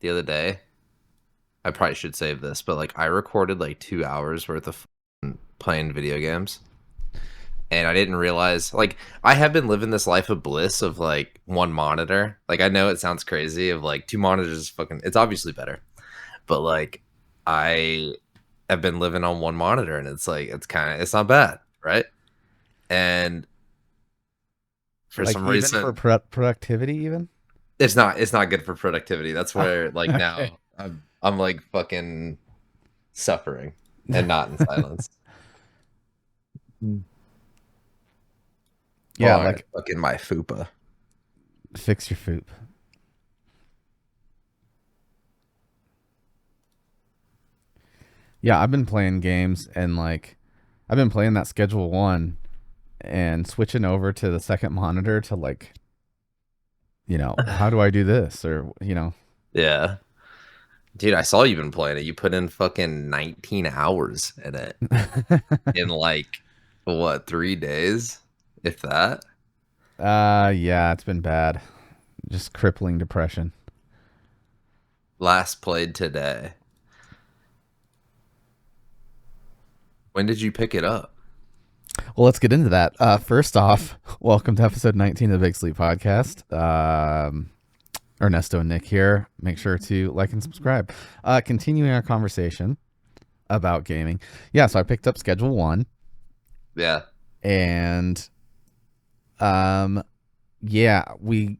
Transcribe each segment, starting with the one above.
the other day. I probably should save this, but like I recorded like 2 hours worth of playing video games, and I didn't realize like I have been living this life of bliss of like one monitor. Like I know it sounds crazy of like two monitors is fucking. It's obviously better, but like I have been living on one monitor, and it's like it's not bad, right? And for Like some even for reason, productivity, even. it's not good for productivity. That's where like Okay. now I'm like fucking suffering and not in silence. Mm. Hold Yeah, on, I gotta like fucking my fupa. fix your food. Yeah, I've been playing games and like I've been playing that Schedule 1 and switching over to the second monitor to like, how do I do this or. Yeah. Dude, I saw you been playing it. You put in fucking 19 hours in it in like what, 3 days? If that? Yeah, it's been bad. Just crippling depression. Last played today. When did you pick it up? Well, let's get into that. First off, welcome to episode 19 of the Big Sleep Podcast. Ernesto and Nick here. Make sure to like and subscribe. Continuing our conversation about gaming. Yeah, so I picked up Schedule 1 Yeah. and um yeah, we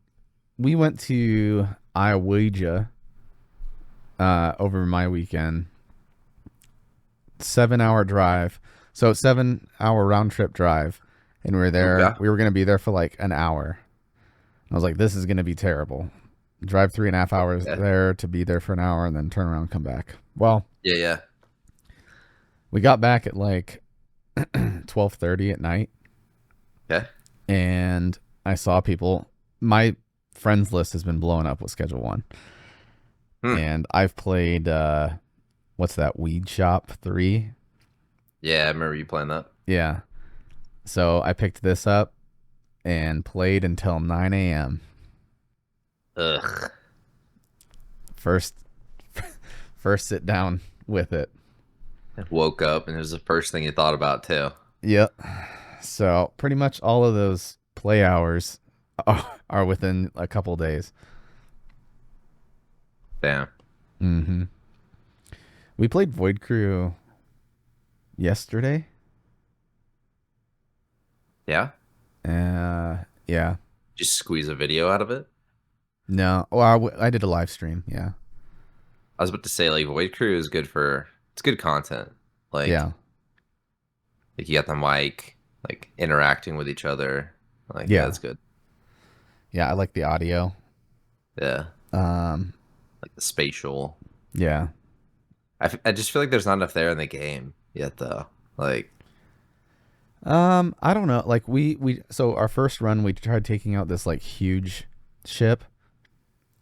went to Iowa over my weekend. 7 hour drive. So 7 hour round trip drive. And we were there. Okay. We were gonna be there for like an hour. I was like, this is gonna be terrible. Drive 3.5 hours Yeah. there to be there for an hour and then turn around and come back. Well, Yeah, yeah. we got back at like 12:30 at night Okay. and I saw people. My friends list has been blowing up with Schedule 1. Hmm. And I've played what's that, Weed Shop 3? Yeah, I remember you playing that. Yeah. So I picked this up and played until 9 a.m. Ugh. First first sit down with it. Woke up and it was the first thing you thought about too. Yep. So pretty much all of those play hours are within a couple days. Damn. Mm-hmm. We played Void Crew yesterday. Yeah? Yeah. Just squeeze a video out of it? No. Well, I did a live stream. Yeah. I was about to say like Void Crew is good for it's good content. Like Yeah. like you got the mic, like interacting with each other. Like yeah, Yeah. that's good. Yeah. I like the audio. Yeah. Um. Like the spatial. Yeah. I just feel like there's not enough there in the game yet though. Like I don't know. Like so our first run we tried taking out this like huge ship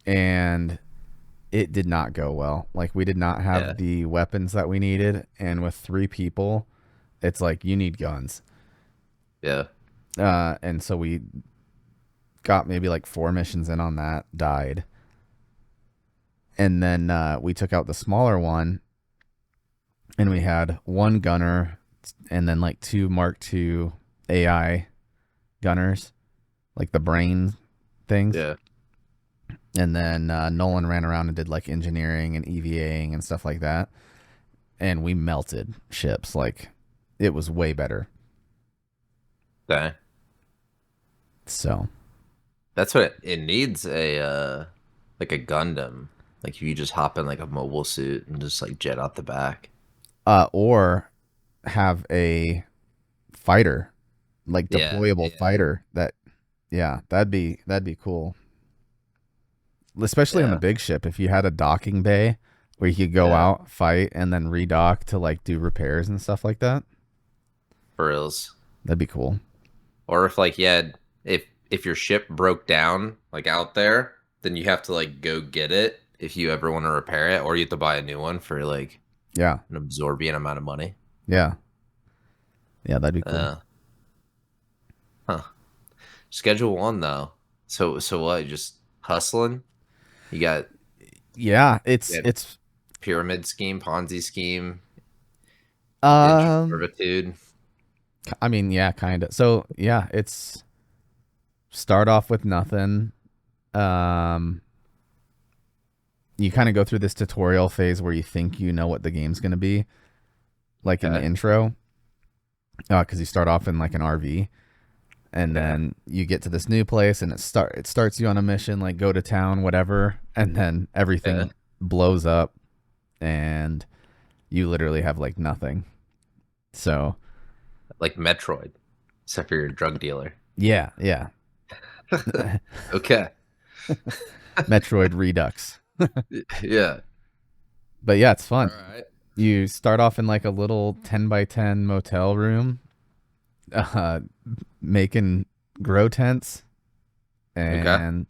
and it did not go well. Like we did not yeah. have the weapons that we needed, and with three people, it's like you need guns. Yeah. And so we got maybe like four missions in on that, died, and then we took out the smaller one, and we had one gunner, and then like two Mark II AI gunners, like the brain things. Yeah. And then Nolan ran around and did like engineering and EVAing and stuff like that. And we melted ships. Like it was way better. Okay. So That's what it needs a like a Gundam. Like if you just hop in like a mobile suit and just like jet out the back. or have a fighter, like Yeah. deployable Yeah. fighter that, yeah, that'd be cool. Especially on the Yeah. big ship. If you had a docking bay where you could go Yeah. out, fight, and then redock to like do repairs and stuff like that, For reals. that'd be cool. Or if like yeah, if your ship broke down like out there, then you have to like go get it if you ever want to repair it, or you have to buy a new one for like Yeah. an absorbent amount of money. Yeah. Yeah, that'd be cool. Uh, huh. Schedule 1 though. So what? Just hustling? You got Yeah, Yeah, it's pyramid scheme, Ponzi scheme, indentured um servitude. I mean, yeah, kind of. So, yeah, it's start off with nothing. Um you kind of go through this tutorial phase where you think you know what the game's going to be, like in the Okay. intro, cuz you start off in like an RV, and Yeah. then you get to this new place and it starts you on a mission, like go to town, whatever, and then Yeah. everything blows up and you literally have like nothing. So, Like Metroid, except for you're a drug dealer. yeah, yeah. Okay. Metroid Redux. Yeah. But yeah, it's All fun. right. You start off in like a little 10 by 10 motel room, uh, making grow tents Okay. and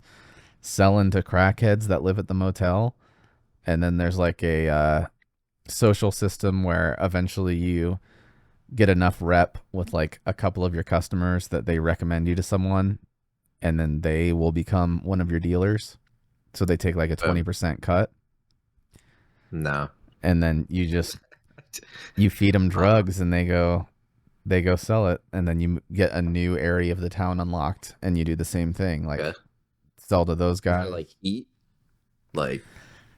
selling to crackheads that live at the motel. And then there's like a social system where eventually you get enough rep with like a couple of your customers that they recommend you to someone, and then they will become one of your dealers. So they take like a Boom. 20% cut, No. and then you feed them Uh, drugs and they go sell it, and then you get a new area of the town unlocked and you do the same thing, like okay. sell to those Is there guys. like heat? Like,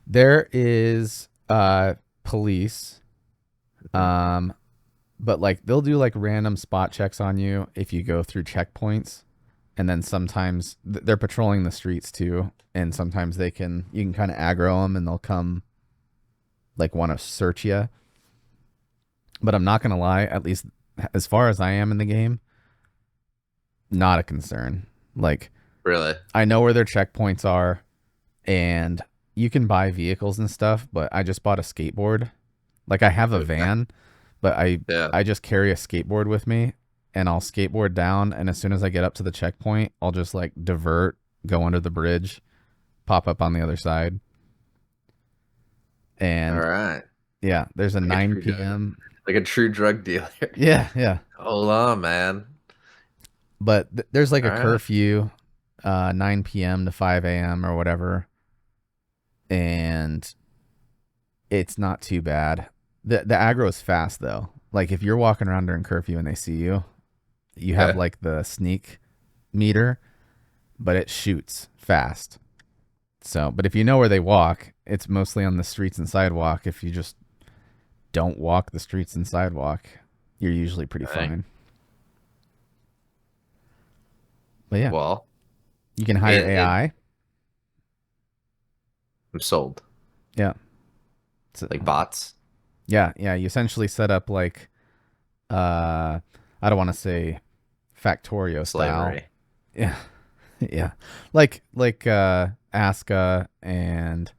There is police, mhm. um but like they'll do like random spot checks on you if you go through checkpoints, and then sometimes they're patrolling the streets too, and sometimes you can kind of aggro them and they'll come like want to search you. But I'm not gonna lie, at least as far as I am in the game, not a concern. Like, Really? I know where their checkpoints are, and you can buy vehicles and stuff, but I just bought a skateboard. Like, I have a Okay. van, but Yeah. I just carry a skateboard with me, and I'll skateboard down, and as soon as I get up to the checkpoint, I'll just like divert, go under the bridge, pop up on the other side. All And right. yeah, there's a Like a 9 true, p.m. like a true drug dealer. Yeah, yeah. Hold on, man. But there's like All a right. curfew, 9 p.m. to 5 a.m. or whatever, and it's not too bad. The aggro is fast though. Like if you're walking around during curfew and they see you, you have Okay. like the sneak meter, but it shoots fast. So, but if you know where they walk, it's mostly on the streets and sidewalk. If you just don't walk the streets and sidewalk, you're usually pretty Okay. fine. But yeah, Well, you can hire it AI. I'm sold. Yeah. So, Like bots, yeah, yeah. You essentially set up like I don't want to say Factorio style. slavery. Yeah. Yeah. Like Aska and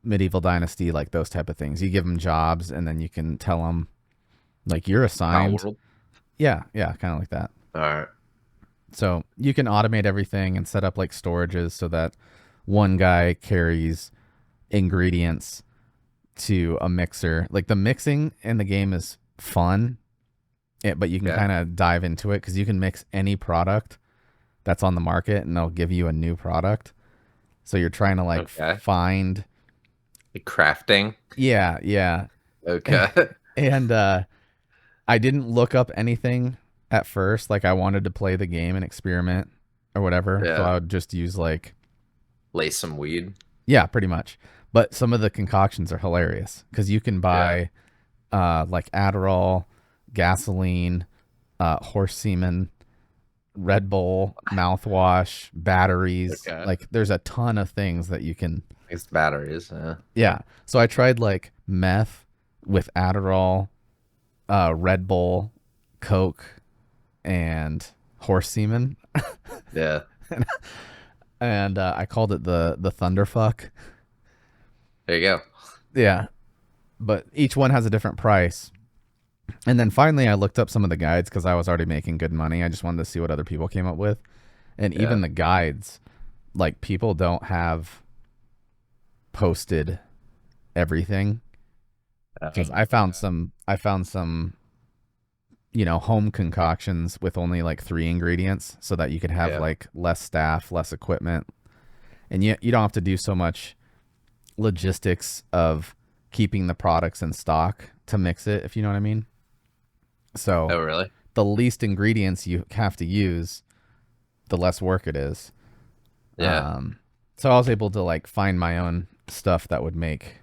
Medieval Dynasty, like those type of things. You give them jobs and then you can tell them like you're Not assigned. world. Yeah, yeah, kind of like that. All right. So you can automate everything and set up like storages so that one guy carries ingredients to a mixer. Like the mixing in the game is fun, but you can Okay. kind of dive into it because you can mix any product that's on the market and they'll give you a new product. So you're trying to like Okay. find, Like crafting. yeah, yeah. Okay. And I didn't look up anything at first. Like I wanted to play the game and experiment or whatever. So Yeah. I would just use like, Lace some weed. yeah, pretty much. But some of the concoctions are hilarious because you can Yeah. buy like Adderall, gasoline, horse semen, Red Bull, mouthwash, batteries. Okay. Like there's a ton of things that you can. It's batteries. Yeah. Yeah. So I tried like meth with Adderall, Red Bull, Coke, and horse semen, Yeah. and I called it the Thunderfuck. There you go. Yeah. But each one has a different price. And then finally, I looked up some of the guides because I was already making good money. I just wanted to see what other people came up with. And Yeah. even the guides, like people don't have posted everything because I found some, home concoctions with only like 3 ingredients so that you could have Yeah. like less staff, less equipment. And you don't have to do so much logistics of keeping the products in stock to mix it, if you know what I mean. So Oh, really? the least ingredients you have to use, the less work it is. Yeah. So I was able to like find my own stuff that would make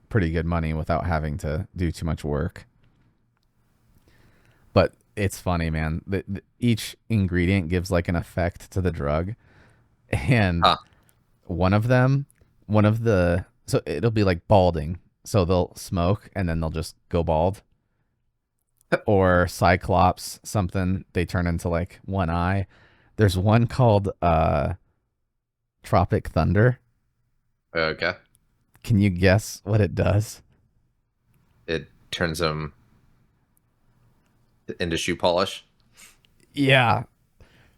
pretty good money without having to do too much work. But it's funny, man. Each ingredient gives like an effect to the drug, and Huh. one of them, one of the so it'll be like balding. So they'll smoke and then they'll just go bald. Or Cyclops, something they turn into like one eye. There's one called Tropic Thunder. Okay. Can you guess what it does? It turns them into shoe polish. Yeah,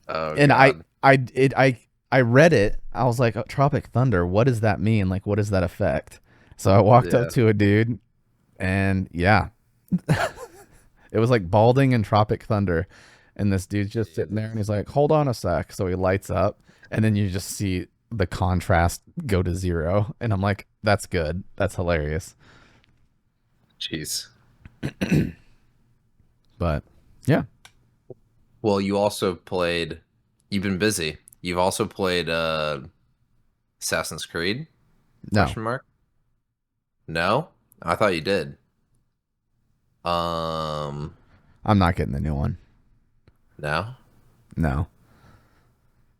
Oh and God. I read it. I was like, oh, Tropic Thunder. What does that mean? Like, what does that affect? So I walked up Yeah. to a dude, and yeah, it was like balding and Tropic Thunder, and this dude's just sitting there, and he's like, "Hold on a sec." So he lights up, and then you just see the contrast go to zero, and I'm like, "That's good. That's hilarious." Jeez. But yeah, Well, you also played. You've been busy. You've also played Assassin's Creed? no, Question mark. No, I thought you did. Um, I'm not getting the new one. no. No,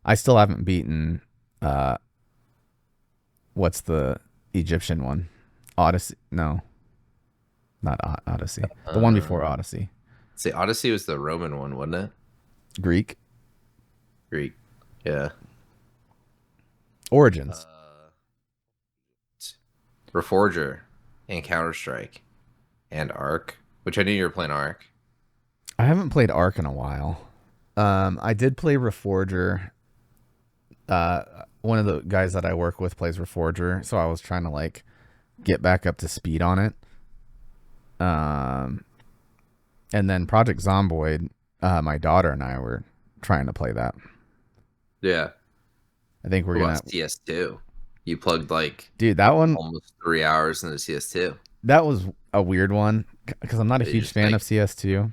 I still haven't beaten. Uh, what's the Egyptian one? Odyssey? No, not Odyssey. The one before Um, Odyssey. see, Odyssey was the Roman one, wasn't it? Greek Greek. Yeah. Origins. Uh, Reforger and Counter Strike and Arc, which I knew you were playing Arc. I haven't played Ark in a while. I did play Reforger. One of the guys that I work with plays Reforger, so I was trying to like get back up to speed on it. Um, and then Project Zomboid, my daughter and I were trying to play that. Yeah. I think we're What gonna, about CS2? You plugged like dude. That one, almost 3 hours into CS2. that was a weird one because I'm not a You huge just fan like of CS2.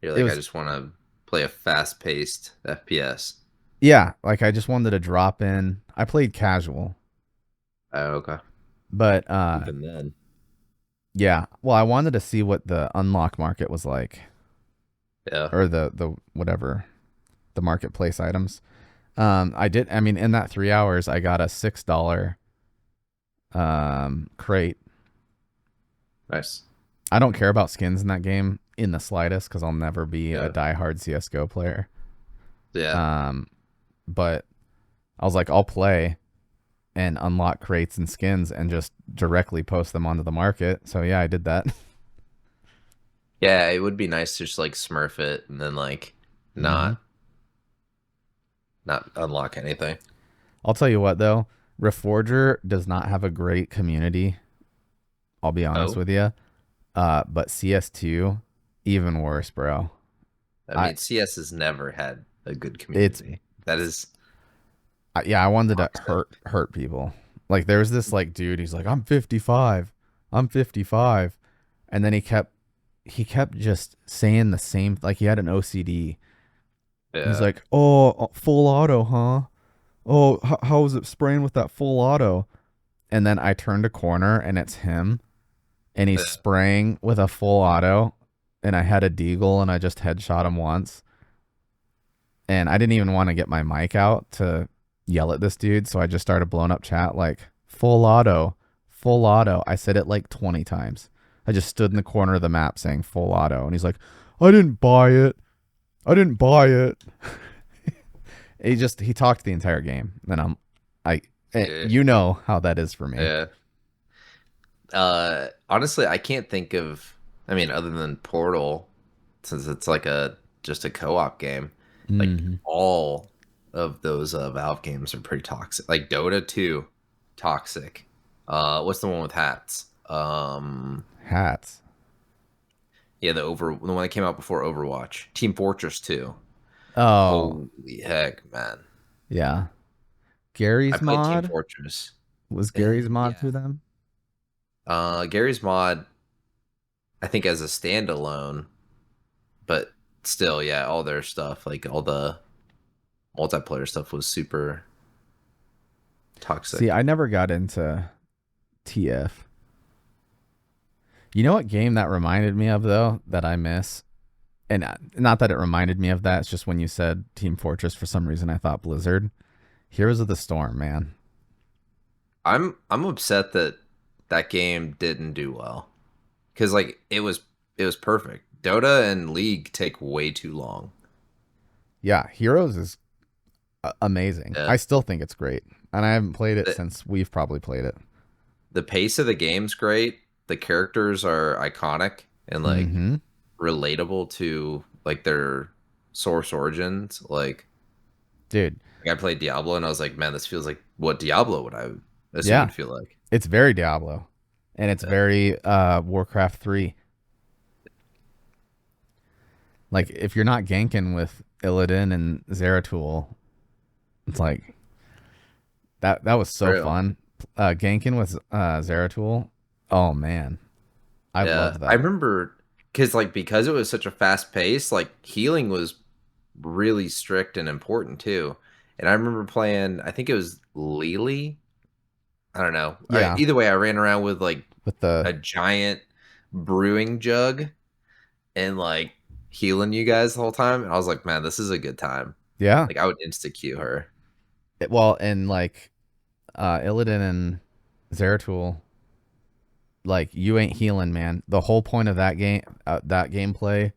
you're It like, I was, just want to play a fast-paced FPS. yeah, like I just wanted to drop in. I played casual, Oh, okay. but Even then. yeah. Well, I wanted to see what the unlock market was like, Yeah. or the whatever the marketplace items. I did. I mean, in that 3 hours, I got a $6 crate. Nice. I don't care about skins in that game in the slightest because I'll never be a Yeah. diehard CS:GO player. Yeah. Um, but I was like, I'll play and unlock crates and skins and just directly post them onto the market. So yeah, I did that. Yeah, it would be nice to just like smurf it and then like hmm not not unlock anything. I'll tell you what though, Reforger does not have a great community. I'll be honest Oh, with you. But CS2, even worse, bro. I I mean, CS has never had a good it's community. That is yeah, I wanted to toxic. hurt people. Like there was this like dude, he's like, I'm 55. I'm 55. And then he kept just saying the same like he had an OCD. He's Yeah. like, "Oh, full auto, huh? Oh, how is it spraying with that full auto?" And then I turned a corner and it's him and he's Yeah. spraying with a full auto and I had a deagle and I just headshot him once. And I didn't even want to get my mic out to yell at this dude, so I just started blowing up chat like full auto, full auto. I said it like 20 times. I just stood in the corner of the map saying full auto, and he's like, "I didn't buy it. I didn't buy it." He talked the entire game, and Yeah. you know how that is for me. Yeah. Honestly, I can't think of, I mean, other than Portal, since it's like a just a co-op game, like hmm all of those Valve games are pretty toxic. Like Dota 2, toxic. What's the one with hats? Hats. Yeah, the one that came out before Overwatch. Team Fortress 2. Oh Holy heck, man. yeah, I Gary's played Team mod. Fortress. Was Gary's mod Yeah. through them? Gary's Mod, I think as a standalone, but still, yeah, all their stuff, like all the multiplayer stuff was super See, toxic. I never got into TF. You know what game that reminded me of though that I miss? And not that it reminded me of that. It's just when you said Team Fortress, for some reason I thought Blizzard. Heroes of the Storm, man. I'm upset that that game didn't do well because like it was perfect. Dota and League take way too long. Yeah, Heroes is amazing. Yeah. I still think it's great, and I haven't played it The, since we've probably played it. the pace of the game's great. The characters are iconic and like Mm-hmm. relatable to like their source origins. Dude, Like I played Diablo and I was like, man, this feels like what Diablo would I assume yeah, would feel like. it's very Diablo, and it's Yeah. very Warcraft 3. Like if you're not ganking with Illidan and Zeratul, it's like that was so Real. fun. Ganking with Zeratul. Oh man, I Yeah. loved I that. remember because it was such a fast pace, like healing was really strict and important too. And I remember playing, I think it was Lily. I don't know. Yeah, Either way, I ran around with like with the a giant brewing jug and like healing you guys the whole time. And I was like, man, this is a good time. yeah. Like I would insta kill her. Well, and like Illidan and Zeratul, like you ain't healing, man. The whole point of that gameplay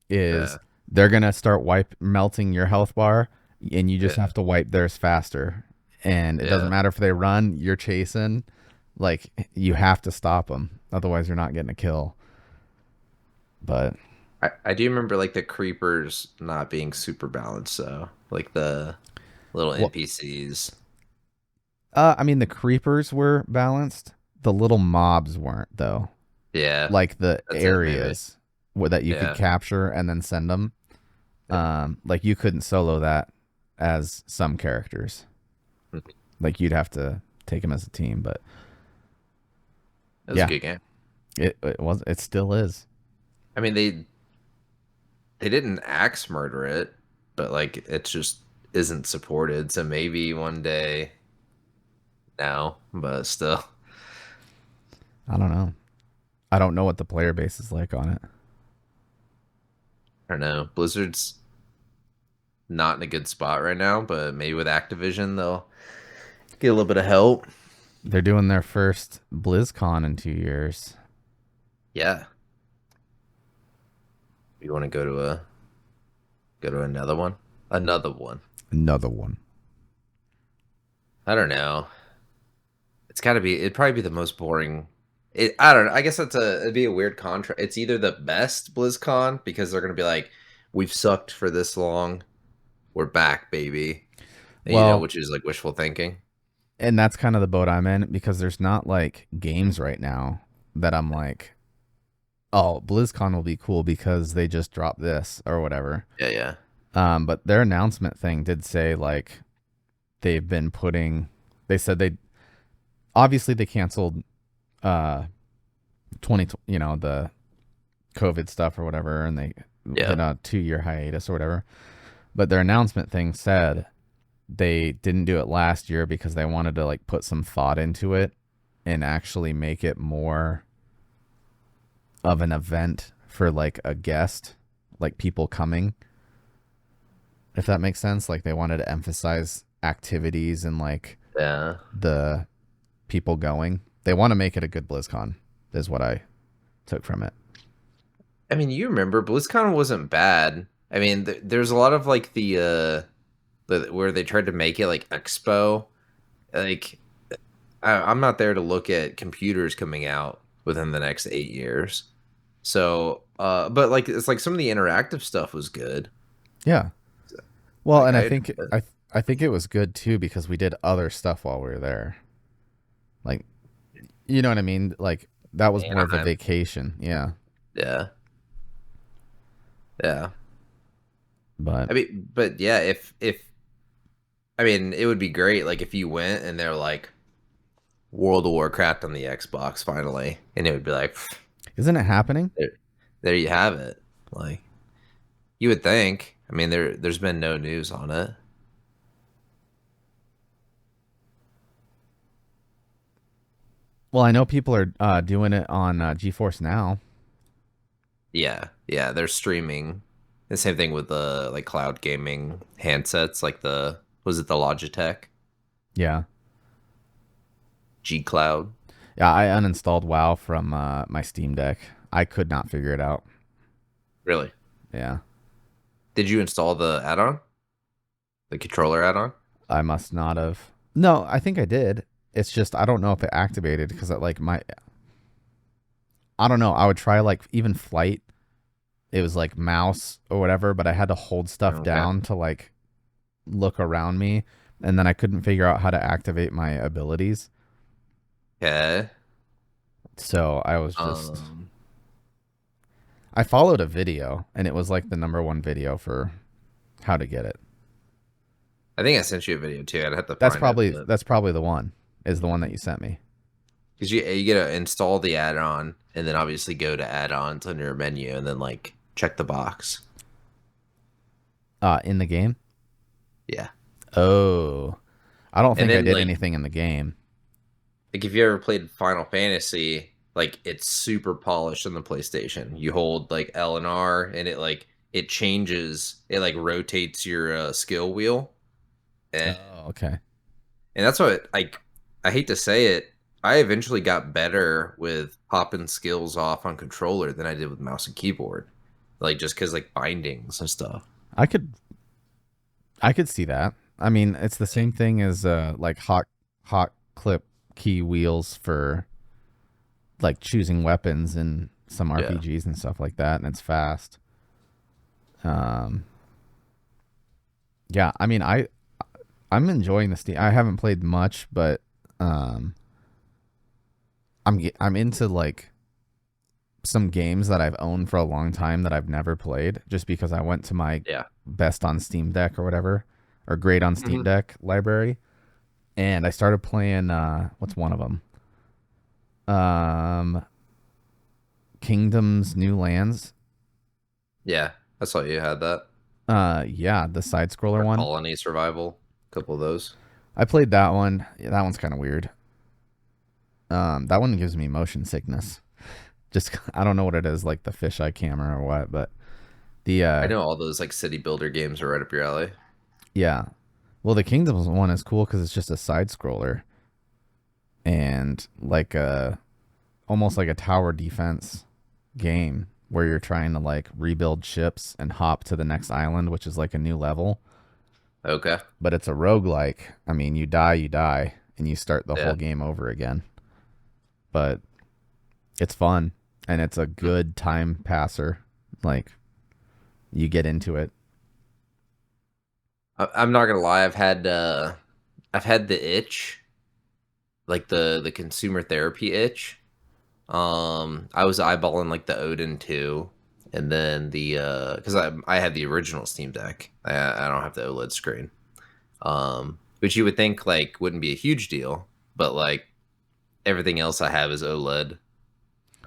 is Yeah, they're gonna start wipe melting your health bar, and you just yeah, have to wipe theirs faster. And it doesn't yeah. matter if they run, you're chasing. Like you have to stop them, otherwise you're not getting a kill. But I do remember like the creepers not being super balanced, so like the little well, NPCs. I mean the creepers were balanced. The little mobs weren't though. Yeah, Like the that's it, maybe. areas that you could Yeah. capture and then send them. Like you couldn't solo that as some characters. It Like you'd have to take them as a team. But was a yeah, good game. it still is. I mean, they didn't axe murder it, but like it just isn't supported. So maybe one day now, but still, I don't know. I don't know what the player base is like on it. I don't know. Blizzard's not in a good spot right now, but maybe with Activision they'll get a little bit of help. They're doing their first BlizzCon in 2 years. Yeah. You want to go to another one? Another one. Another one. I don't know. It'd probably be the most boring. I don't know. I guess it'd be a weird contract. It's either the best BlizzCon because they're gonna be like, we've sucked for this long, we're back, baby. And, Well, which is like wishful thinking. and that's kind of the boat I'm in because there's not like games right now that I'm like, oh, BlizzCon will be cool because they just dropped this or whatever. Yeah, yeah, But their announcement thing did say like they've been putting. They said they obviously they canceled 20, the COVID stuff or whatever, and they yeah. did a 2 year hiatus or whatever. But their announcement thing said they didn't do it last year because they wanted to like put some thought into it and actually make it more of an event for like a guest, like people coming, if that makes sense. Like they wanted to emphasize activities and like Yeah. the people going. They want to make it a good BlizzCon, is what I took from it. I mean, you remember BlizzCon wasn't bad. I mean, there's a lot of like where they tried to make it like Expo. Like, I'm not there to look at computers coming out within the next 8 years. So, but like it's like some of the interactive stuff was good. Yeah. Well, Like and I I enjoyed think it. I think it was good too because we did other stuff while we were there. Like, you know what I mean? Like that was more of a Anaheim. vacation. Yeah. Yeah. Yeah. But I mean, but yeah, if I mean, it would be great like if you went and they're like World of Warcraft on the Xbox finally, and it would be like, "Pff, Isn't it happening? there you have it. Like you would think. I mean, there's been no news on it. Well, I know people are doing it on GeForce Now. Yeah, yeah, they're streaming. The same thing with the like cloud gaming handsets, like the was it the Logitech Yeah. G Cloud? Yeah, I uninstalled WoW from my Steam Deck. I could not figure it out. Really? Yeah. Did you install the add-on, the controller add-on? I must not have. No, I think I did. It's just I don't know if it activated because like my I don't know. I would try like even flight. It was like mouse or whatever, but I had to hold stuff Okay. down to like look around me, and then I couldn't figure out how to activate my abilities. Okay. So I was just Um, I followed a video, and it was like the number one video for how to get it. I think I sent you a video too. I'd have to find it, but That's probably the one. Is the one that you sent me. because you gotta install the add-on and then obviously go to add-ons on your menu and then like check the box. In the game. Yeah. Oh, I don't And think I then did anything in the game. like if you ever played Final Fantasy, like it's super polished on the PlayStation. You hold like L and R and it like it changes, it like rotates your skill wheel. And Oh, okay. that's what like I hate to say it, I eventually got better with popping skills off on controller than I did with mouse and keyboard. Like just cuz like bindings and stuff. I could I could see that. I mean, it's the same thing as like hot clip key wheels for like choosing weapons in some Yeah. RPGs and stuff like that, and it's fast. Um, yeah, I mean, I'm enjoying the Steam. I haven't played much, but um, I'm into like some games that I've owned for a long time that I've never played, just because I went to my Yeah. best on Steam Deck or whatever, or great on Steam Hmm. Deck library, and I started playing. What's one of them? Um, Kingdoms New Lands. Yeah. I saw you had that. Yeah, the side scroller Or one. Colony Survival. A couple of those. I played that one. Yeah, that one's kind of weird. That one gives me motion sickness. Just I don't know what it is, like the fisheye camera or what, but the I know all those like city builder games are right up your alley. yeah. Well, the Kingdoms one is cool because it's just a side scroller and like a almost like a tower defense game where you're trying to like rebuild ships and hop to the next island, which is like a new level. Okay. But it's a roguelike. I mean, you die, and you start the whole Yeah. game over again. But it's fun and it's a good time passer. Like you get into it. I'm not gonna lie, I've had the itch, like the consumer therapy itch. I was eyeballing like the Odin 2 and then the because I had the original Steam Deck. I don't have the OLED screen. Which you would think like wouldn't be a huge deal, but like everything else I have is OLED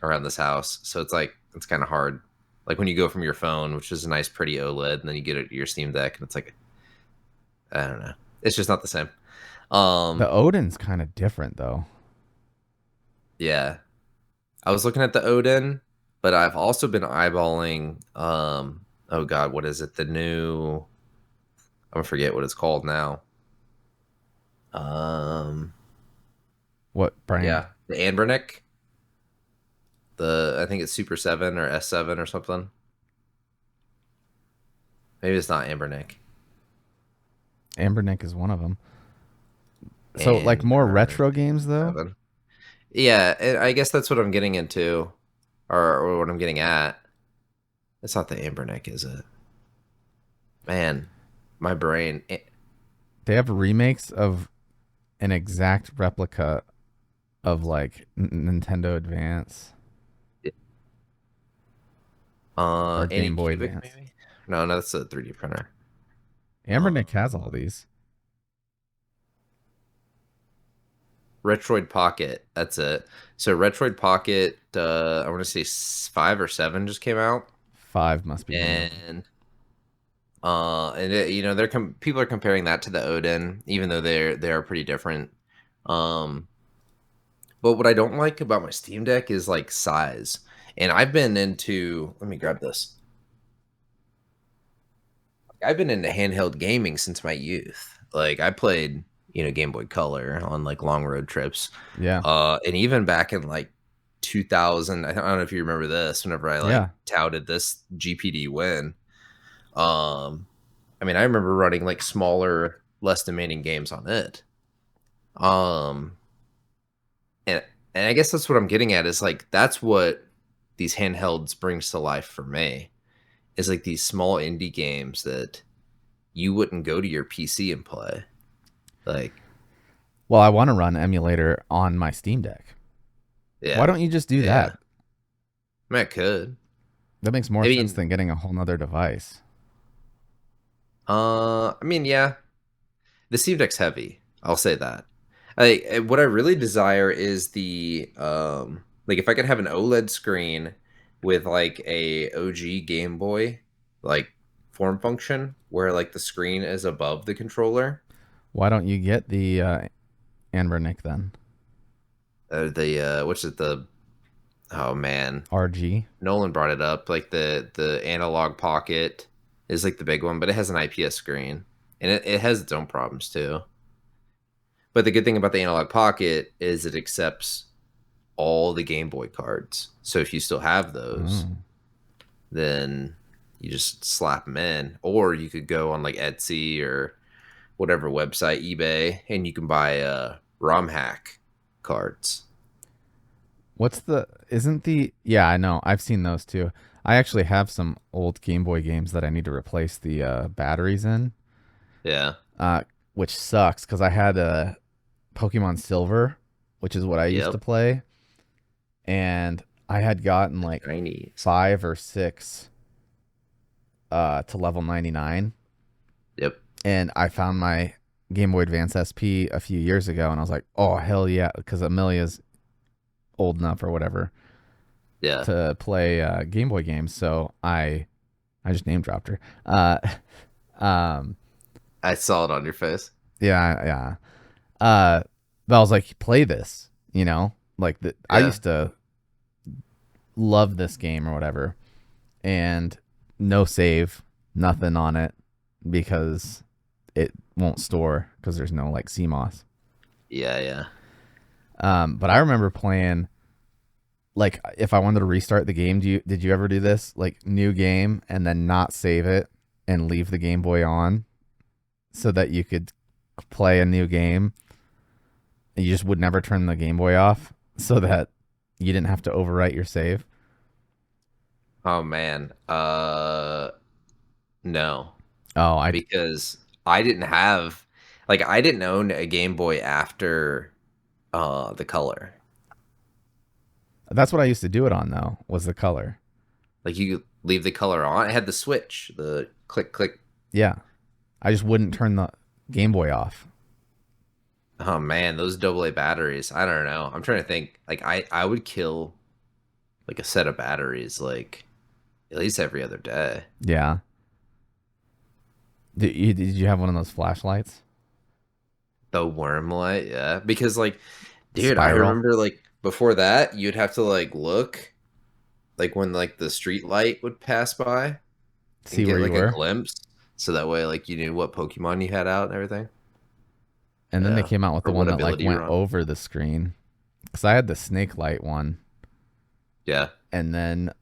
around this house. So it's like it's kind of hard. Like when you go from your phone, which is a nice pretty OLED, and then you get it your Steam Deck and it's like I don't know. It's just not the same. The Um, Odin's kind of different though. yeah. I was looking at the Odin, but I've also been eyeballing oh god, what is it? The new I forget what it's called now. Um What brand? yeah, the Anbernic. The I think it's Super 7 or S7 or something. Maybe it's not Anbernic. Ambernick is one of them. So like more Anbernic retro games though. 7. Yeah, and I guess that's what I'm getting into or what I'm getting at. It's not the Anbernic, is it? Man, my brain. They have remakes of an exact replica of like Nintendo Advance or Game Boy Anycubic Advance. maybe? No, that's a 3D printer. Ambernick has all Um, these. Retroid Pocket. That's it. So Retroid Pocket, I want to say 5 or 7 just came out, 5 must be new. and they're people are comparing that to the Odin, even though they are pretty different. Um, but what I don't like about my Steam Deck is like size, and I've been into. Let me grab this. I've been into handheld gaming since my youth. Like I played, Game Boy Color on like long road trips. Yeah. And even back in like 2000, I don't know if you remember this, whenever I like Yeah. touted this GPD win. Um I mean, I remember running like smaller, less demanding games on it. Um and and I guess that's what I'm getting at is like that's what these handhelds brings to life for me. Is like these small indie games that you wouldn't go to your PC and play. Like, Well, I want to run emulator on my Steam Deck. Why yeah, don't you just do yeah. that? I mean, I could. That makes more I sense mean, than getting a whole nother device. yeah. The Steam Deck's heavy. I'll say that. What I really desire is like if I could have an OLED screen with like a OG Game Boy like form function where like the screen is above the controller. Why don't you get the Anbernic then? What's it the Oh man, RG. Nolan brought it up. Like the analog pocket is like the big one, but it has an IPS screen, and it has its own problems too. But the good thing about the analog pocket is it accepts all the Game Boy cards. So if you still have those, Mm. then you just slap them in, or you could go on like Etsy or whatever website, eBay, and you can buy ROM hack cards. What's the? Isn't the? Yeah, I know. I've seen those too. I actually have some old Game Boy games that I need to replace the batteries in, Yeah. uh, which sucks because I had a Pokemon Silver, which is what I used to Yep. play, and I had gotten The like Chinese. 5 or 6 to level 99, Yep. and I found my Game Boy Advance SP a few years ago, and I was like, oh hell yeah, because Amelia's old enough or whatever Yeah. to play Game Boy games, so I just name dropped her. Um, I saw it on your face. yeah, yeah. But I was like, play this, like I Yeah. used to love this game or whatever, and no save, nothing on it because it won't store because there's no like CMOS. Yeah, yeah. But I remember playing like if I wanted to restart the game. Did you ever do this? Like new game and then not save it and leave the Game Boy on so that you could play a new game. And you just would never turn the Game Boy off so that you didn't have to overwrite your save. Oh man. No, Oh, I because I didn't have I didn't own a Game Boy after the color. that's what I used to do it on though. Was the color? Like you could leave the color on. It had the switch, the click click. Yeah, I just wouldn't turn the Game Boy off. Oh man, those AA batteries. I don't know. I'm trying to think. Like I would kill like a set of batteries like at least every other day. Yeah. Did you have one of those flashlights? The worm light, yeah. Because like, dude, I Spiral. remember like before that, you'd have to like look like when like the street light would pass by and See get where you like a were. glimpse, so that way like you knew what Pokemon you had out and everything. And then they Yeah, came out with the or one what that like ability you're went on. over the screen. Cause I had the snake light one. Yeah. And then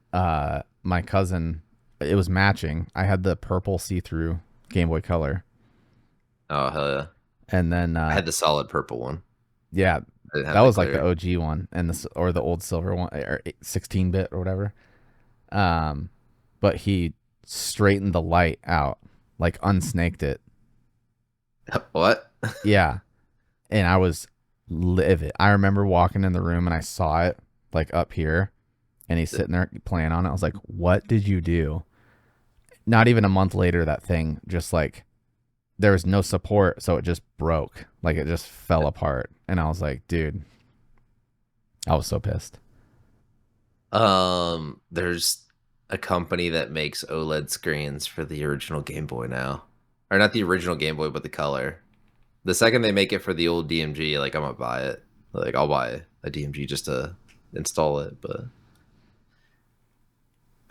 my cousin, it was matching. I had the purple see-through Game Boy Color. Oh hell yeah. And then I had the solid purple one. yeah, I didn't that have the was like the clear. OG one and or the old silver one or 16-bit or whatever. Um, but he straightened the light out, like unsnaked it. What? Yeah, and I was livid. I remember walking in the room and I saw it like up here, and he's sitting there playing on it. I was like, "What did you do?" Not even a month later, that thing just like there was no support, so it just broke. Like it just fell apart. And I was like, dude, I was so pissed. There's a company that makes OLED screens for the original Game Boy now. Or not the original Game Boy, but the color. The second they make it for the old DMG, like I'm gonna buy it. Like I'll buy a DMG just to install it. But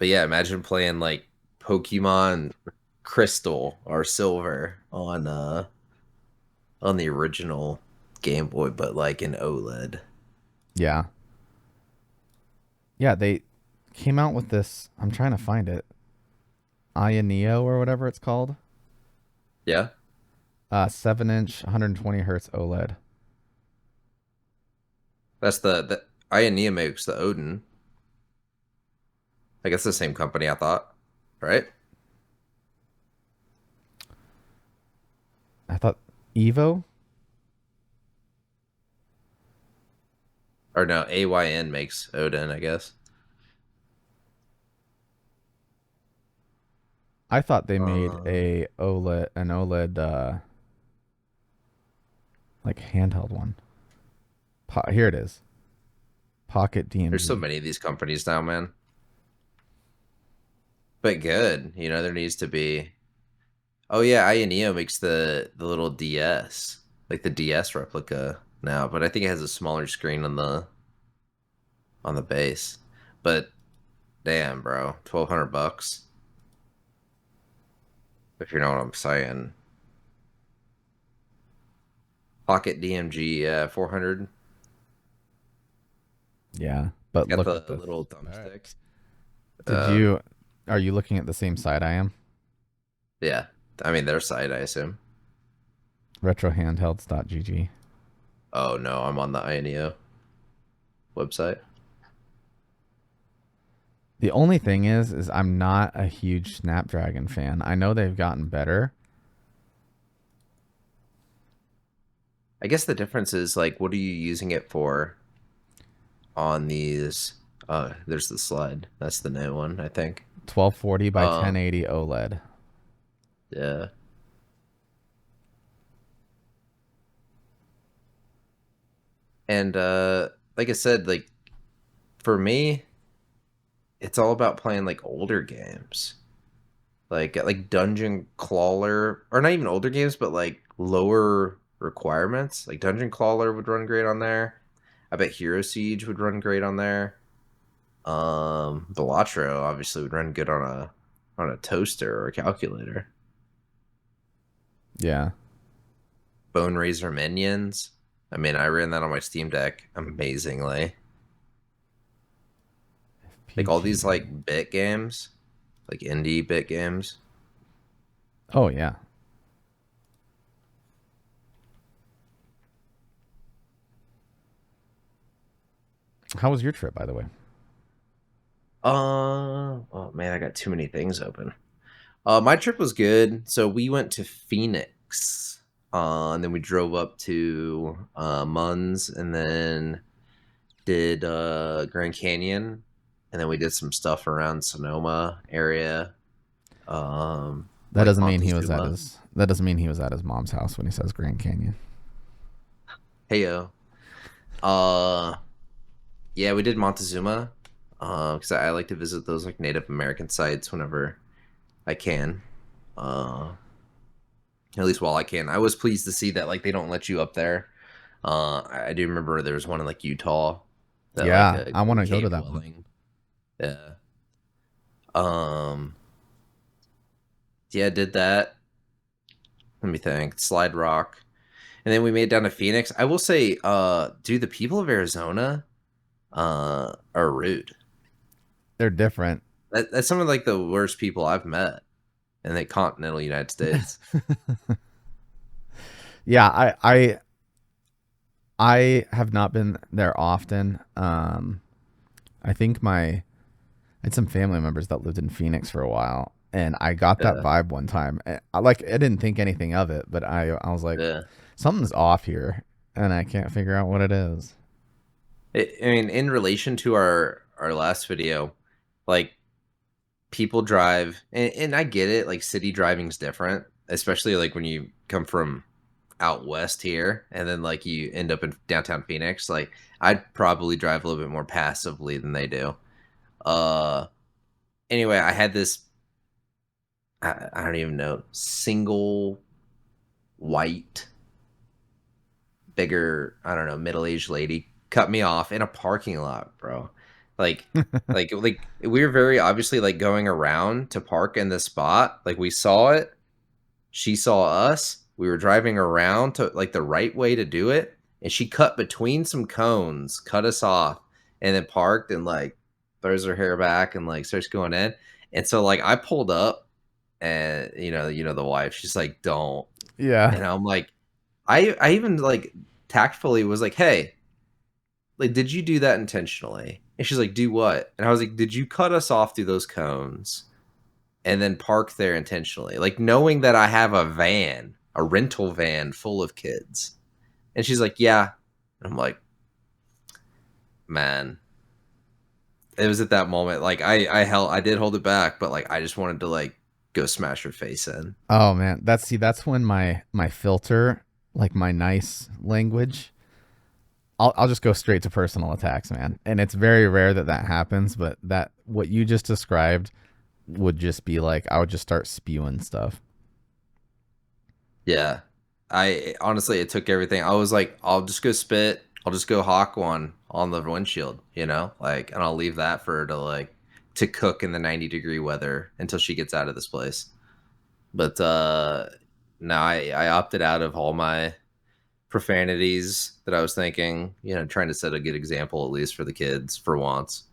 yeah, imagine playing like Pokemon Crystal or Silver on the original Game Boy, but like in OLED. Yeah. Yeah, they came out with this. I'm trying to find it. Aya Neo or whatever it's called. Yeah, 7-inch, 120 hertz OLED. that's the Ionia makes the Odin. I guess the same company I thought, right? I thought Evo. Or no, AYN makes Odin, I guess. I thought they made Uh, a OLED, an OLED, like handheld one. Here it is. Pocket there's so DMG. many of these companies now, man. But good, there needs to be. Oh yeah, Ioneo makes the little DS, like the DS replica now, but I think it has a smaller screen on the base. But damn, bro, 1,200 bucks if you know what I'm saying. Pocket DMG, 400. Yeah, but Got look at the the little thumbstick. specs. Did Uh, you? Are you looking at the same site I am? yeah, I mean their site, I assume. Retrohandhelds.gg. Oh no, I'm on the Ioneo website. The only thing is I'm not a huge Snapdragon fan. I know they've gotten better. I guess the difference is like, what are you using it for on these? There's the slide. That's the new one, I think. 1240 by Um, 1080 OLED. yeah. And like I said, like for me, it's all about playing like older games. Like Dungeon Crawler, or not even older games, but like lower requirements. Like Dungeon Crawler would run great on there. I bet Hero Siege would run great on there. Balatro obviously would run good on a toaster or a calculator. Yeah. Bone Razor Minions. I mean, I ran that on my Steam Deck amazingly. Like all these PG. like bit games, like indie bit games. Oh yeah. How was your trip, by the way? Oh man, I got too many things open. My trip was good. So we went to Phoenix, and then we drove up to Munns, and then did Grand Canyon, and then we did some stuff around Sonoma area, That like doesn't mean he was at Montezuma. his. That doesn't mean he was at his mom's house when he says Grand Canyon. Heyo. Uh, yeah, we did Montezuma, because I like to visit those like Native American sites whenever I can. Uh, at least while I can. I was pleased to see that like they don't let you up there. I do remember there was one in like Utah that like Yeah, a I want to go to cave that one. dwelling. Yeah. Um. Yeah, did that. Let me think. Slide Rock, and then we made it down to Phoenix. I will say, dude, the people of Arizona, are rude. They're different. That's some of like the worst people I've met in the continental United States. Yeah, I have not been there often. I think I had some family members that lived in Phoenix for a while, and I got that Yeah, vibe one time. I didn't think anything of it, but I was like, yeah. something's off here, and I can't figure out what it is. I mean, in relation to our last video, like people drive, and I get it. Like city driving's different, especially like when you come from out west here and then like you end up in downtown Phoenix, like I'd probably drive a little bit more passively than they do. Uh anyway, I had this I don't even know, single white bigger, I don't know, middle-aged lady cut me off in a parking lot, bro. Like like we were very obviously like going around to park in this spot. Like we saw it, she saw us. We were driving around to like the right way to do it, and she cut between some cones, cut us off, and then parked and like throws her hair back and like starts going in. And so like I pulled up, and the wife, she's like, "Don't." Yeah. And I'm like, I even like tactfully was like, "Hey, like, did you do that intentionally?" And she's like, "Do what?" And I was like, "Did you cut us off through those cones and then park there intentionally, like knowing that I have a van, a rental van full of kids?" And she's like, "Yeah." And I'm like, man, it was at that moment, like I did hold it back, but like I just wanted to like go smash her face in. Oh man, that's when my filter, like my nice language, I'll just go straight to personal attacks, man. And it's very rare that that happens, but that what you just described would just be like I would just start spewing stuff. Yeah. I honestly, it took everything. I was like, I'll just go spit. I'll just go hawk one on the windshield, like, and I'll leave that for her to like to cook in the 90-degree weather until she gets out of this place. But no, I opted out of all my profanities that I was thinking, trying to set a good example at least for the kids for once.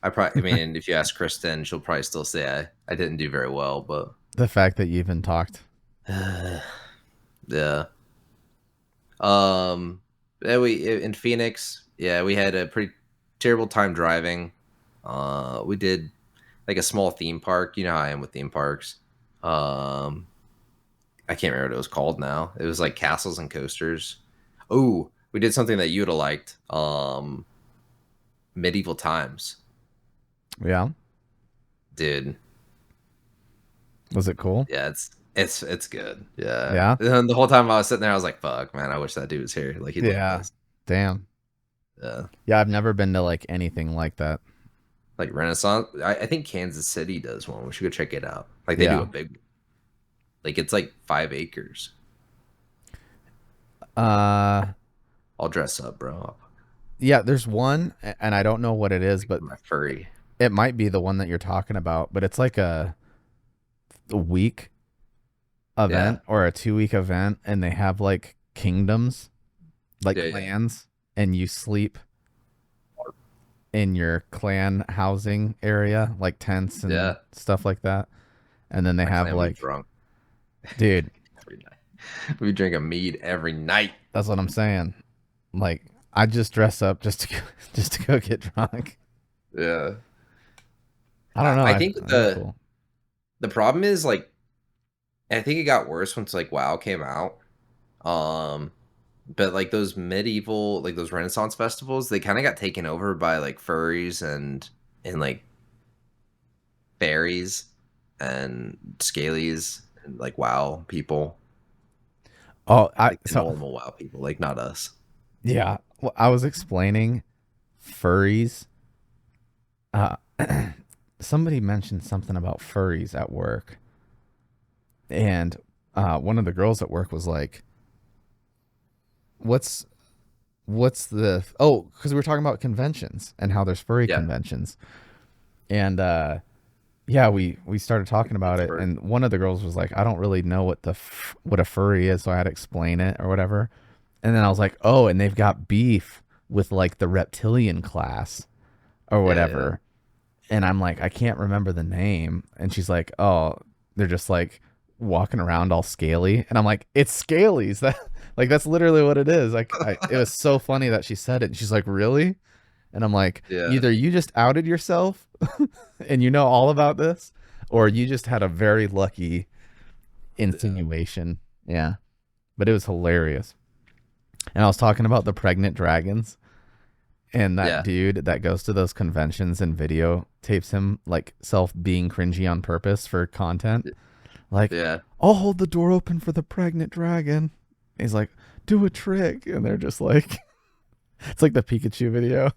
I mean, if you ask Kristen, she'll probably still say I didn't do very well, but The fact that you even talked. yeah. Yeah, we in Phoenix, yeah, we had a pretty terrible time driving. We did like a small theme park. You know how I am with theme parks. Um, I can't remember what it was called now. It was like castles and coasters. Oh, we did something that you'd have liked. Medieval times, Yeah. dude. Was it cool? Yeah, it's good. Yeah. Yeah. And the whole time I was sitting there, I was like, "Fuck, man, I wish that dude was here. Like, he'd love Yeah. this." Damn. Yeah. Yeah, I've never been to like anything like that. Like Renaissance. I think Kansas City does one. We should go check it out. Like they do a Yeah. big, like it's like 5 acres. Uh I'll dress up, bro. yeah, there's one and I don't know what it is, Like but my furry. it might be the one that you're talking about, but it's like a week Yeah. event or a 2 week event and they have like kingdoms, like Yeah, yeah. clans, and you sleep in your clan housing area, like tents and Yeah. stuff like that. And then they My have clan would be like, drunk dude, every night. We drink a mead every night. that's what I'm saying. Like, I just dress up just to go, just to go get drunk. Yeah. I don't know. I think That'd be cool. the problem is like I think it got worse once like WoW came out. Um but like those medieval like those Renaissance festivals, they kind of got taken over by like furries and like fairies and scalies and like WoW people, Oh, I like the so normal WoW people, like not us. yeah. Well, I was explaining furries. Uh, somebody mentioned something about furries at work, and one of the girls at work was like, "What's the oh?" Because we were talking about conventions and how there's furry Yeah, conventions, and yeah, we started talking about it's it, furry. and one of the girls was like, "I don't really know what a furry is," so I had to explain it or whatever, and then I was like, "Oh, and they've got beef with like the reptilian class or Yeah, yeah. whatever." And I'm like, I can't remember the name. And she's like, oh, they're just like walking around all scaly. And I'm like, it's scalies. That like that's literally what it is. Like it was so funny that she said it. And she's like, really? And I'm like, Yeah, either you just outed yourself and you know all about this, or you just had a very lucky yeah, insinuation. Yeah. But it was hilarious. And I was talking about the pregnant dragons. And that yeah. dude that goes to those conventions and video tapes him like self being cringy on purpose for content. Like, Yeah. I'll hold the door open for the pregnant dragon. He's like, do a trick. And they're just like, it's like the Pikachu video.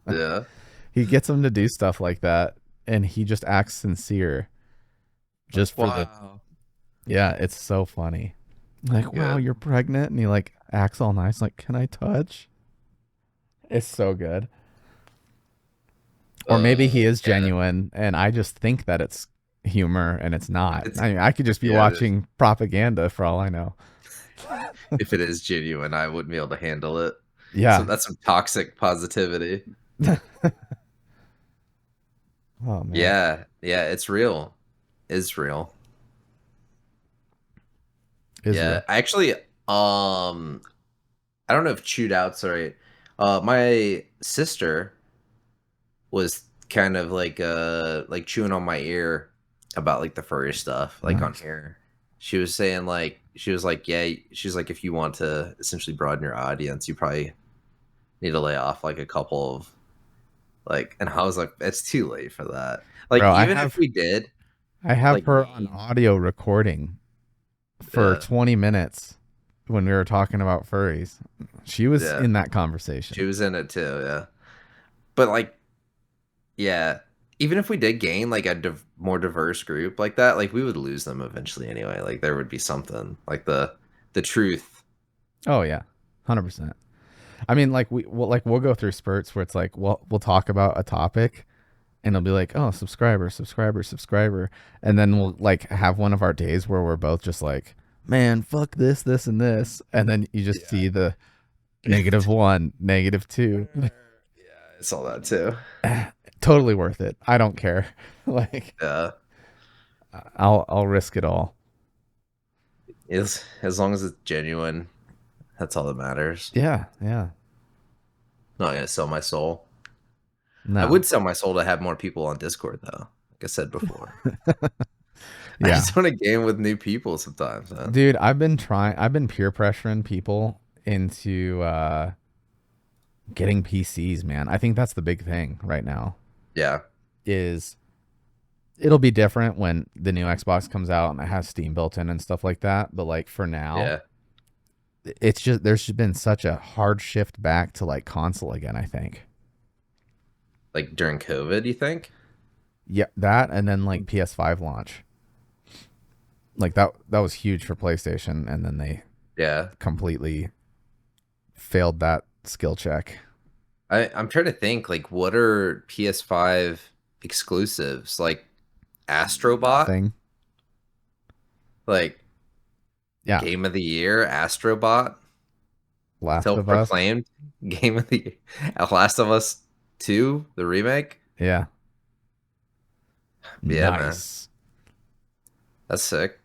Yeah. He gets them to do stuff like that. And he just acts sincere just for the, Wow. yeah, it's so funny. Like, wow, Good. you're pregnant. And he like acts all nice. Like, can I touch? It's so good. Or maybe he is Yeah. genuine and I just think that it's humor and it's not. It's I mean, I could just be yeah, it is. watching propaganda for all I know. If it is genuine, I wouldn't be able to handle it. So Yeah. that's some toxic positivity. Oh man. Yeah. Yeah, it's real. It's real. Yeah. Israel. I actually I don't know if chewed out's right. My sister was kind of like chewing on my ear about like the furry stuff, like on Nice. here. She was saying like she was like, yeah, she's like if you want to essentially broaden your audience, you probably need to lay off like a couple of like and I was like, it's too late for that. Like Bro, even if we did I have like her on game, audio recording for yeah, 20 minutes when we were talking about furries. She was yeah. in that She conversation. was in it too, yeah. But like yeah, even if we did gain like a more diverse group like that, like we would lose them eventually anyway. Like there would be something like the truth. Oh yeah. 100%. I mean like we'll go through spurts where it's like we'll talk about a topic and it'll be like, "Oh, subscriber, subscriber, subscriber." And then we'll like have one of our days where we're both just like, "Man, fuck this, this and this." And then you just Yeah. see the -1, -2. Yeah, I saw that too. Totally worth it. I don't care. Like Yeah, I'll risk it all. as long as it's genuine, that's all that matters. Yeah, yeah. I'm not gonna sell my soul. I No. would sell my soul to have more people on Discord though. Like I said before, I Yeah. just want to game with new people sometimes, man. Dude, I've been peer pressuring people into getting PCs, man. I think that's the big thing right now. Yeah, Is it'll be different when the new Xbox comes out and it has Steam built in and stuff like that, but like for now, yeah. it's just there's just been such a hard shift back to like console again, I think. Like during COVID, you think? Yeah, that and then like PS5 launch. Like that was huge for PlayStation and then they Yeah. completely failed that skill check. I'm trying to think like what are PS5 exclusives? Like Astrobot? Nothing. Like Yeah. Game of the Year, Astrobot? Last of Us. Self-proclaimed Game of the Year. Last of Us 2, the remake? Yeah. Yeah, man. Nice. That's sick.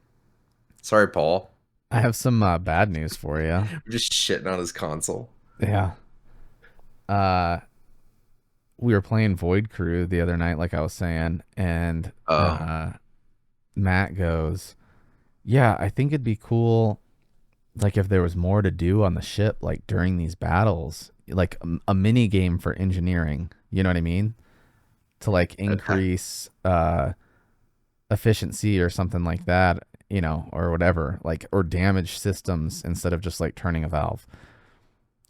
Sorry, Paul. I have some bad news for you. We're just shitting on his console. Yeah. Uh, we were playing Void Crew the other night, like I was saying, and Oh, Matt goes, "Yeah, I think it'd be cool, like if there was more to do on the ship, like during these battles, like a mini game for engineering. You know what I mean? To like okay. increase efficiency or something like that, you know, or whatever, like or damage systems instead of just like turning a valve."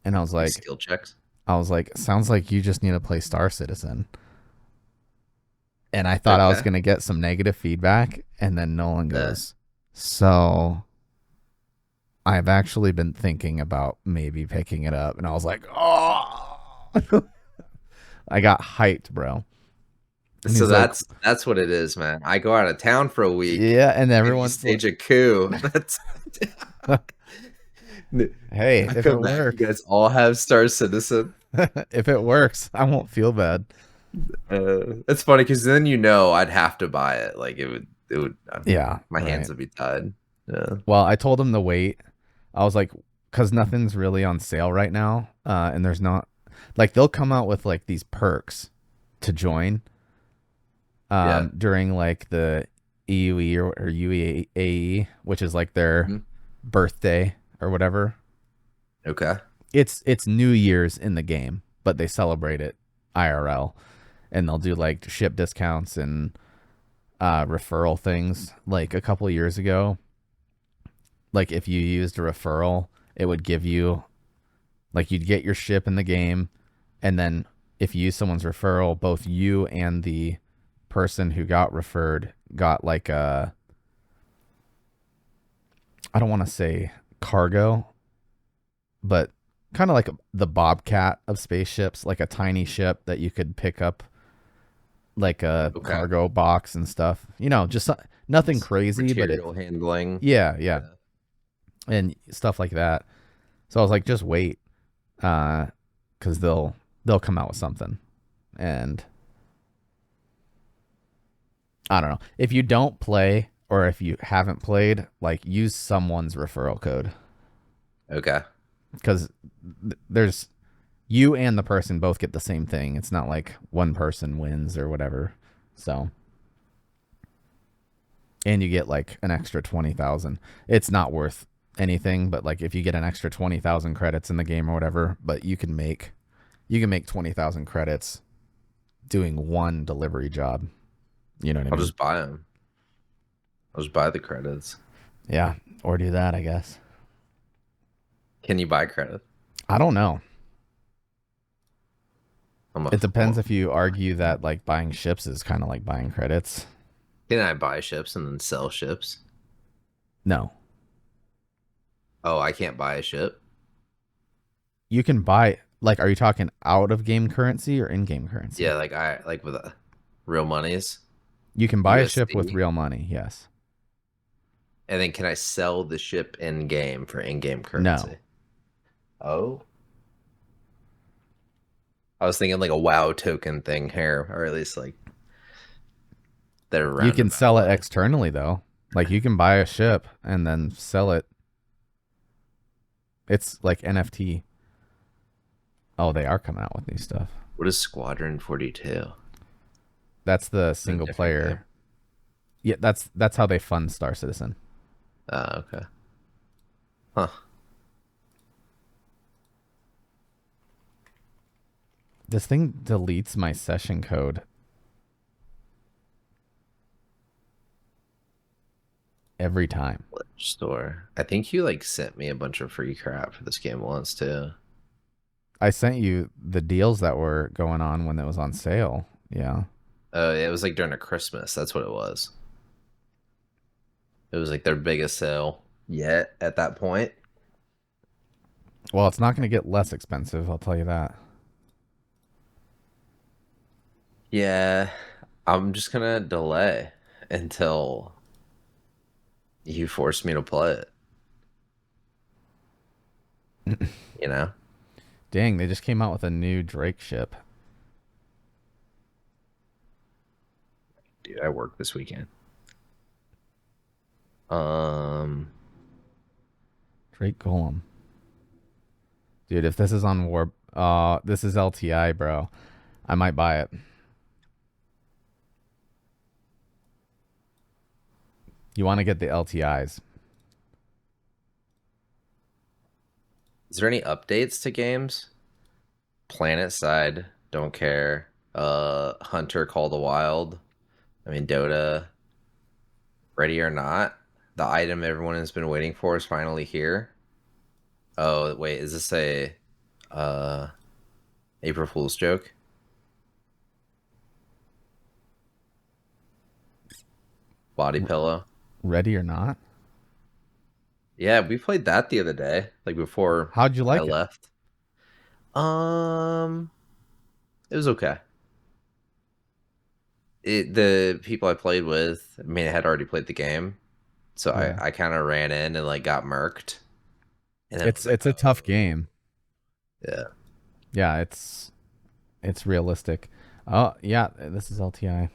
And Like skill checks. I was like, sounds like you just need to play Star Citizen. And I thought I was Okay. gonna get some negative feedback, and then Nolan Yeah. goes, "So I've actually been thinking about maybe picking it up." And I was like, "Oh!" I got hyped, bro. And So he's like, that's what it is, man. I go out of town for a week "Yeah," and and you everyone's like, stage a coup. That's "Hey, I if it come back, you works, guys all have Star Citizen. if it works, I won't feel bad." It's funny because then you know I'd have to buy it. Like it would. Yeah, My hands right. would be tied. Yeah, Well, I told him to wait. I was like, because nothing's really on sale right now, and there's not like they'll come out with like these perks to join yeah. during like the EUE or UEAE, which is like their Mhm. birthday or whatever. Okay. It's New Year's in the game, but they celebrate it IRL, and they'll do like ship discounts and referral things. Like a couple of years ago, like if you used a referral, it would give you like you'd get your ship in the game, and then if you use someone's referral, both you and the person who got referred got like a, I don't want to say cargo, but kind of like the Bobcat of spaceships, like a tiny ship that you could pick up like a Okay. cargo box and stuff. You know, just nothing It's like crazy, but it, material handling. yeah, yeah, Yeah. and stuff like that. So I was like, just wait, because they'll come out with something, and I don't know. If you don't play or if you haven't played, like use someone's referral code Okay. because there's you and the person both get the same thing. It's not like one person wins or whatever. So, and you get like an extra 20,000. It's not worth anything, but like if you get an extra 20,000 credits in the game or whatever, but you can make 20,000 credits doing one delivery job. You know what I I'll mean? just buy them. I'll just buy the credits. Yeah, or do that, I guess. Can you buy credit? I don't know. I'm a, It I'm a, depends if you argue that like buying ships is kind of like buying credits. can I buy ships and then sell ships? No. Oh, I can't buy a ship. You can buy like are you talking out of game currency or in game currency? Yeah, like with real monies, You can buy a ship with USD, real money, yes. and then can I sell the ship in game for in-game No. currency? Oh, I was thinking like a WoW token thing here, or at least like their You can roundabout sell it way. externally though. Like you can buy a ship and then sell it. It's like NFT. Oh, they are coming out with new stuff. What is Squadron 42? That's the A single different game. player. Yeah, that's how they fund Star Citizen. Okay. Huh. This thing deletes my session code every time. Store. I think you like sent me a bunch of free crap for this game once too. I sent you the deals that were going on when it was on sale. Yeah. Oh, yeah, it was like during a Christmas. That's what it was. It was like their biggest sale yet at that point. Well, it's not going to get less expensive, I'll tell you that. Yeah, I'm just gonna delay until you force me to play it, you know? Dang, they just came out with a new Drake ship. Dude, I work this weekend. Um, Drake Golem. Dude, if this is on War, this is LTI, bro. I might buy it. You want to get the LTIs. is there any updates to games? Planet Side, don't care. Hunter Call the Wild. I mean, Dota, Ready or Not. The item everyone has been waiting for is finally here. Oh, wait, is this a uh April Fool's joke? Body R- pillow. Ready or not? Yeah, we played that the other day, like before How'd you I like it? left. Um, it was okay. The people I played with, I mean, I had already played the game, so Yeah. I kind of ran in and like got murked, and then I It's was like, it's a tough oh, game. yeah. Yeah, it's realistic. Oh, yeah, this is LTI.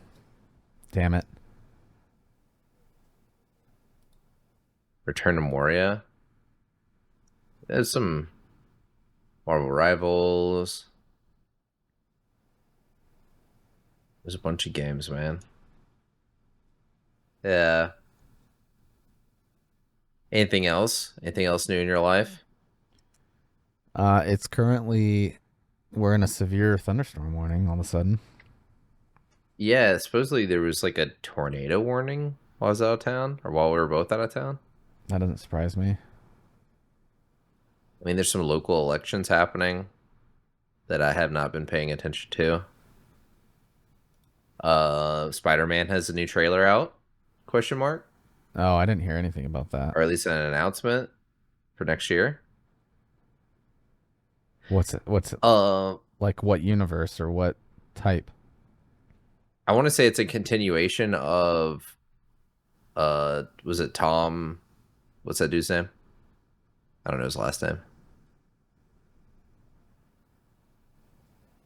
Damn it. Return to Moria. There's some Marvel Rivals. There's a bunch of games, man. Yeah. Anything else? Anything else new in your life? It's currently we're in a severe thunderstorm warning all of a sudden. Yeah, supposedly there was like a tornado warning while I was out of town, or while we were both out of town. That doesn't surprise me. I mean, there's some local elections happening that I have not been paying attention to. Spider-Man has a new trailer out? Question mark? Oh, I didn't hear anything about that. Or at least an announcement for next year. What's it? What's it Uh, like? What universe or what type? I want to say it's a continuation of was it Tom? What's that dude's name? I don't know his last name.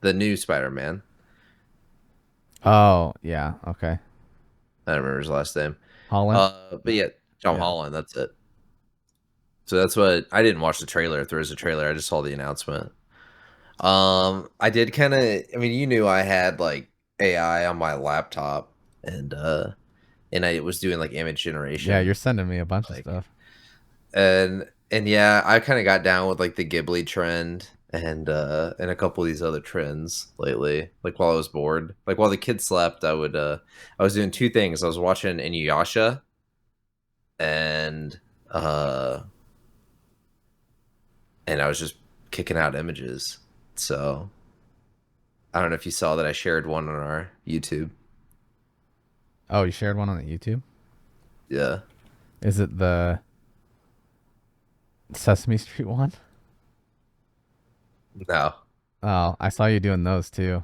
The new Spider-Man. Oh, yeah. Okay. I don't remember his last name. Holland. But yeah, Tom Yeah. Holland. That's it. So that's what I didn't watch the trailer. If there was a trailer, I just saw the announcement. I did kind of. I mean, you knew I had like AI on my laptop, and I was doing like image Yeah, generation, you're sending me a bunch of like stuff. and yeah, I kind of got down with like the Ghibli trend and a couple of these other trends lately. Like while I was bored, like while the kids slept, I was doing two things. I was watching Inuyasha and uh and I was just kicking out images. So I don't know if you saw that I shared one on our YouTube. Oh, you shared one on the YouTube? Yeah. Is it the Sesame Street one? No. Oh, I saw you doing those too.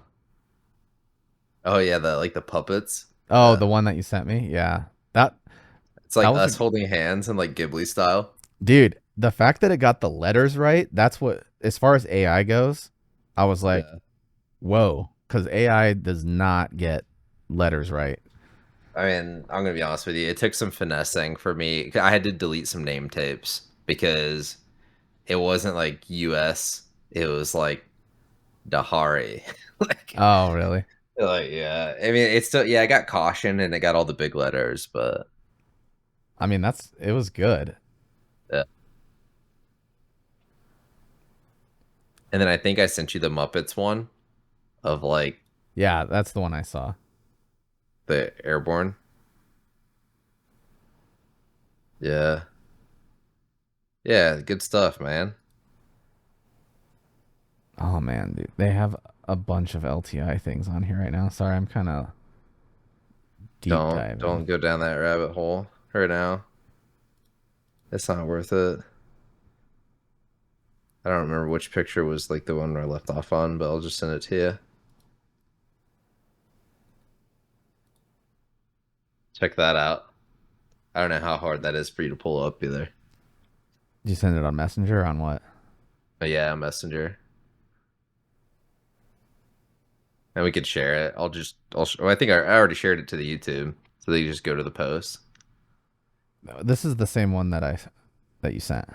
Oh yeah, the like the puppets. Oh, the one that you sent me? Yeah. That It's that like was a us holding hands in like Ghibli style. dude, the fact that it got the letters right, that's what as far as AI goes, I was like, Yeah. "Whoa," cuz AI does not get letters right. I mean, I'm gonna be honest with you. It took some finessing for me. I had to delete some name tapes because it wasn't like US. It was like Dahari. like, Oh, really? yeah. I mean, it's still yeah. I got caution and it got all the big letters, but I mean, that's it was good. yeah. And then I think I sent you the Muppets one of like Yeah, that's the one I saw. the airborne. Yeah, yeah. Good stuff, man. Oh man, dude. They have a bunch of LTI things on here right now. Sorry, I'm kind of deep diving. Don't go down that rabbit hole right now. It's not worth it. I don't remember which picture was like the one where I left off on, but I'll just send it to you. Check that out. I don't know how hard that is for you to pull up either. Did you send it on Messenger or on what? But yeah, Messenger. And we could share it. I think I already shared it to the YouTube. So they just go to the post. This is the same one that you sent.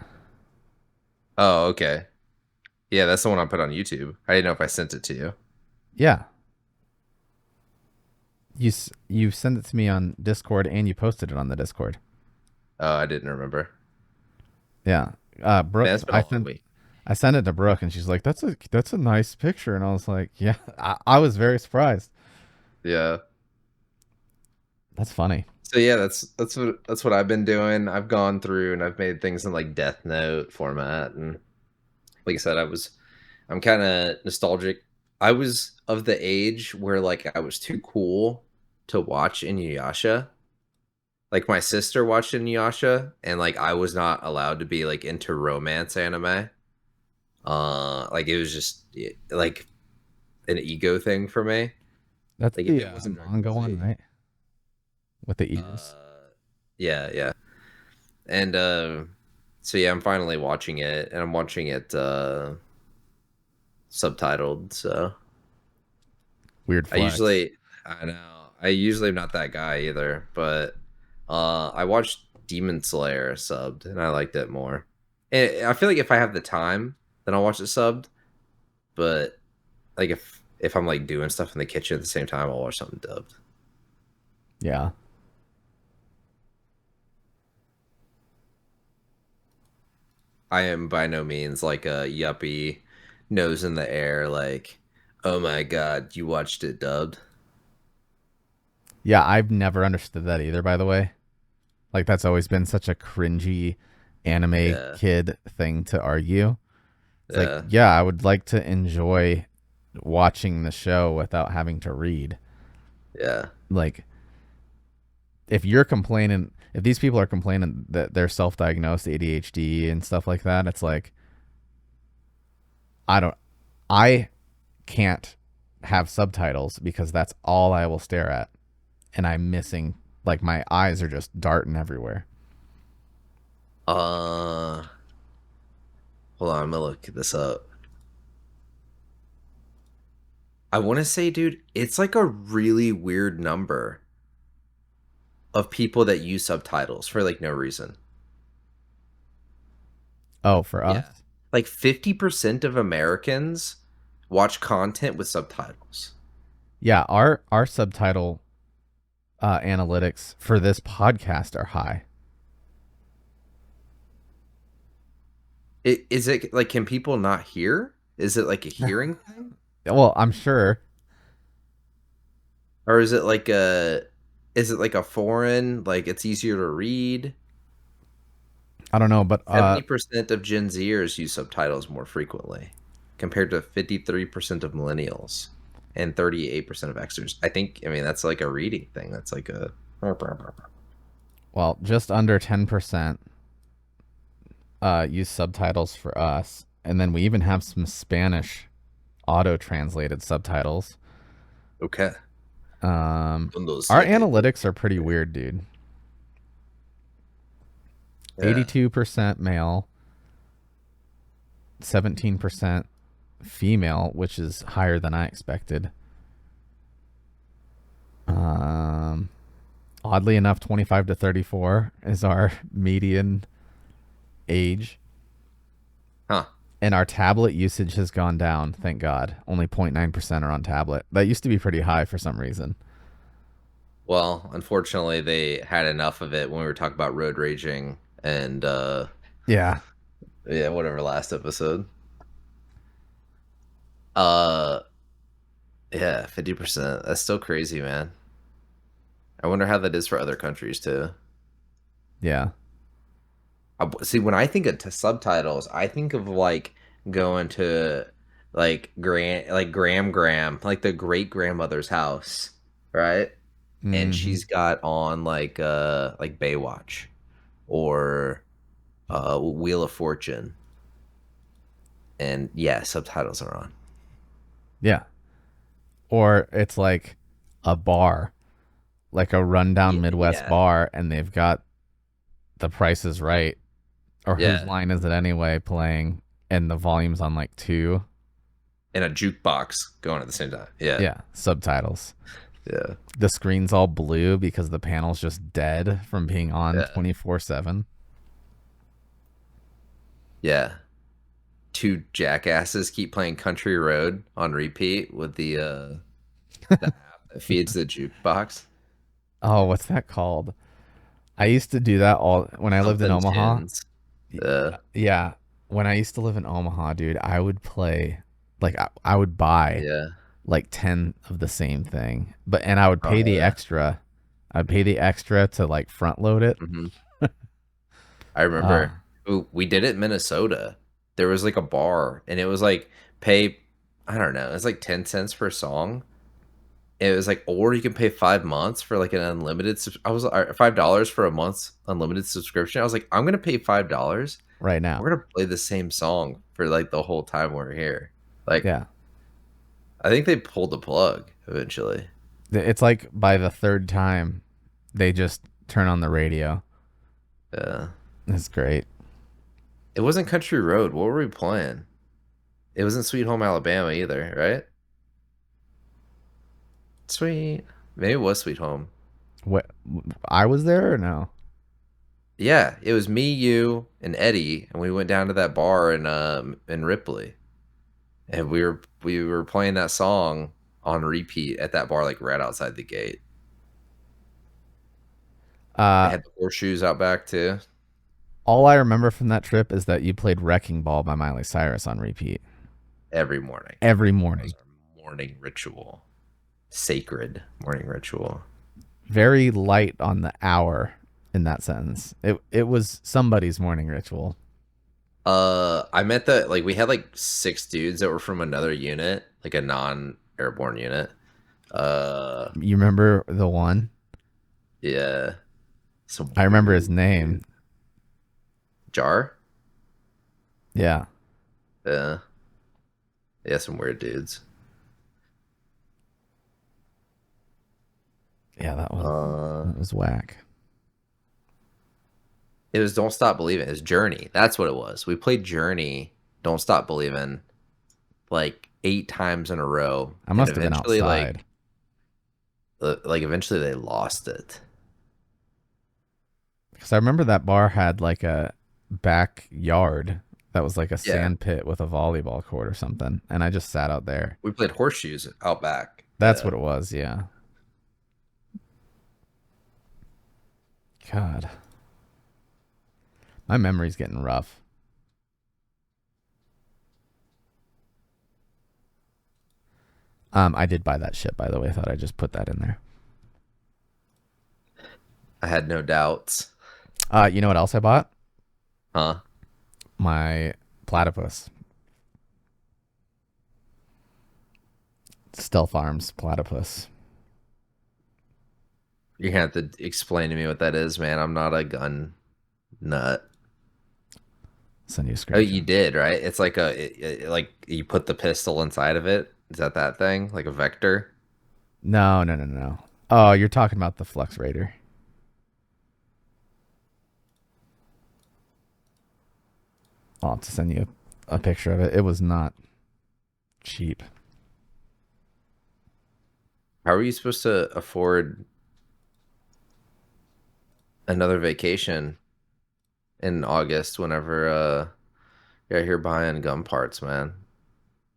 Oh, okay. Yeah, that's the one I put on YouTube. I didn't know if I sent it to you. Yeah, you sent it to me on Discord and you posted it on the Discord. Oh, I didn't remember. Yeah, Man, Brooke, it's been a long week. I sent it to Brooke and she's like, that's a nice picture," and I was like, "Yeah." I was very surprised. Yeah. That's funny. So yeah, that's what I've been doing. I've gone through and I've made things in like Death Note format, and like I said, I'm kind of nostalgic. I was of the age where like I was too cool to watch Inuyasha. Like my sister watched Inuyasha, and like I was not allowed to be like into romance anime. Like it was just like an ego thing for me. That's Like if the it wasn't Dragon manga Ball one, Z, right? With the ears. uh, yeah, yeah, and so yeah, I'm finally watching it, and I'm watching it subtitled. So Weird I flex. usually, I know, I usually am not that guy either, but I watched Demon Slayer subbed, and I liked it more. And I feel like if I have the time, then I'll watch it subbed. But like if I'm like doing stuff in the kitchen at the same time, I'll watch something dubbed. Yeah. I am by no means like a yuppie, nose in the air, like, oh my god, you watched it dubbed. Yeah, I've never understood that either, by the way. Like, that's always been such a cringy anime Yeah, kid thing to argue. It's like, yeah, yeah, I would like to enjoy watching the show without having to read. yeah. Like, if you're complaining, if these people are complaining that they're self diagnosed ADHD and stuff like that, it's like, I don't, I can't have subtitles because that's all I will stare at. And I'm missing, like, my eyes are just darting everywhere. Uh, Hold on, I'm gonna look this up. I want to say, dude, it's like a really weird number of people that use subtitles for like no reason. Oh, for Yeah. us? Like 50% of Americans watch content with subtitles. Yeah, our subtitle analytics for this podcast are high. Is it like, can people not hear? Is it like a hearing thing? Well, I'm sure. Or is it like a foreign, like it's easier to read? I don't know, but 70% of Gen Zers use subtitles more frequently compared to 53% of millennials and 38% of Xers. I mean, that's like a reading thing. That's like a. well, just under 10% use subtitles for us, and then we even have some Spanish auto translated subtitles. Okay. Um, Windows our 7. analytics are pretty weird, dude. Yeah. 82% male, 17% female, which is higher than I expected. Um, Oddly enough, 25 to 34 is our median age. Huh. And our tablet usage has gone down, thank God. Only 0.9% are on tablet. That used to be pretty high for some reason. Well, unfortunately, they had enough of it when we were talking about road raging and, Yeah. yeah, whatever last episode. Uh, yeah, 50%. That's still crazy, man. I wonder how that is for other countries too. Yeah. See, when I think of subtitles, I think of like going to like Graham, like the great grandmother's house, right? And Hmm. she's got on like Baywatch or Wheel of Fortune, and yeah, subtitles are on. Yeah. Or it's like a bar, like a rundown Yeah, Midwest yeah, bar, and they've got The Price is Right or Whose yeah. Line Is It Anyway playing, and the volume's on like two. And a jukebox going at the same time. Yeah, Yeah. Subtitles. yeah, The screen's all blue because the panel's just dead from being on yeah, 24/7. yeah. Two jackasses keep playing Country Road on repeat with the app that feeds the jukebox. Oh, what's that called? I used to do that all when I lived in Something Omaha. tunes. Uh, Yeah, when I used to live in Omaha, dude, I would play like I would buy yeah. like 10 of the same thing. But and I would Oh pay the yeah. extra. I'd pay the extra to like front load it. Hmm. I Uh, remember. Ooh, we did it in Minnesota. There was like a bar, and it was like pay. I don't know. It's like 10 cents per song. It was like, or you can pay 5 months for like an unlimited. I was $5 for a month's unlimited subscription. I was like, I'm gonna pay $5. right now. We're gonna play the same song for like the whole time we're here. Like, Yeah. I think they pulled the plug eventually. It's like by the third time they just turn on the radio. Yeah. It's great. It wasn't Country Road. What were we playing? It wasn't Sweet Home Alabama either, right? Sweet. Maybe it was Sweet Home. What I was there or no? Yeah, it was me, you, and Eddie, and we went down to that bar in Ripley, and we were playing that song on repeat at that bar, like right outside the gate. They Uh had the horseshoes out back too. all I remember from that trip is that you played Wrecking Ball by Miley Cyrus on repeat Every morning. every That was morning. our morning ritual, sacred morning ritual. very light on the hour in that sentence. It was somebody's morning ritual. I meant that like we had like six dudes that were from another unit, like a non-airborne unit. Uh, You remember the one? yeah, some I remember his weird name. dude. Jar. Yeah. Yeah, yeah, some weird dudes. Yeah, Uh, that was whack. it was Don't Stop Believing. It was Journey. That's what it was. We played Journey. Don't Stop Believing like eight times in a row, I and must have been eventually outside. eventually they lost it. Because I remember that bar had like a backyard that was like a Yeah, sand pit with a volleyball court or something. And I just sat out there. we played horseshoes out back. That's Yeah. what it was. Yeah. God, my memory's getting rough. I did buy that shit, by the way. I thought I'd just put that in there. I had no doubts. You know what else I bought? Huh? My platypus. Stealth Arms platypus. You're gonna have to explain to me what that is, man. I'm not a gun nut. Send you a Oh, you screenshot. did, right? It's like like you put the pistol inside of it. Is that thing? Like a vector? No, no, no, no. Oh, you're talking about the Flux Raider. I'll have to send you a picture of it. It was not cheap. How are you supposed to afford another vacation in August whenever you're out here buying gun parts, man?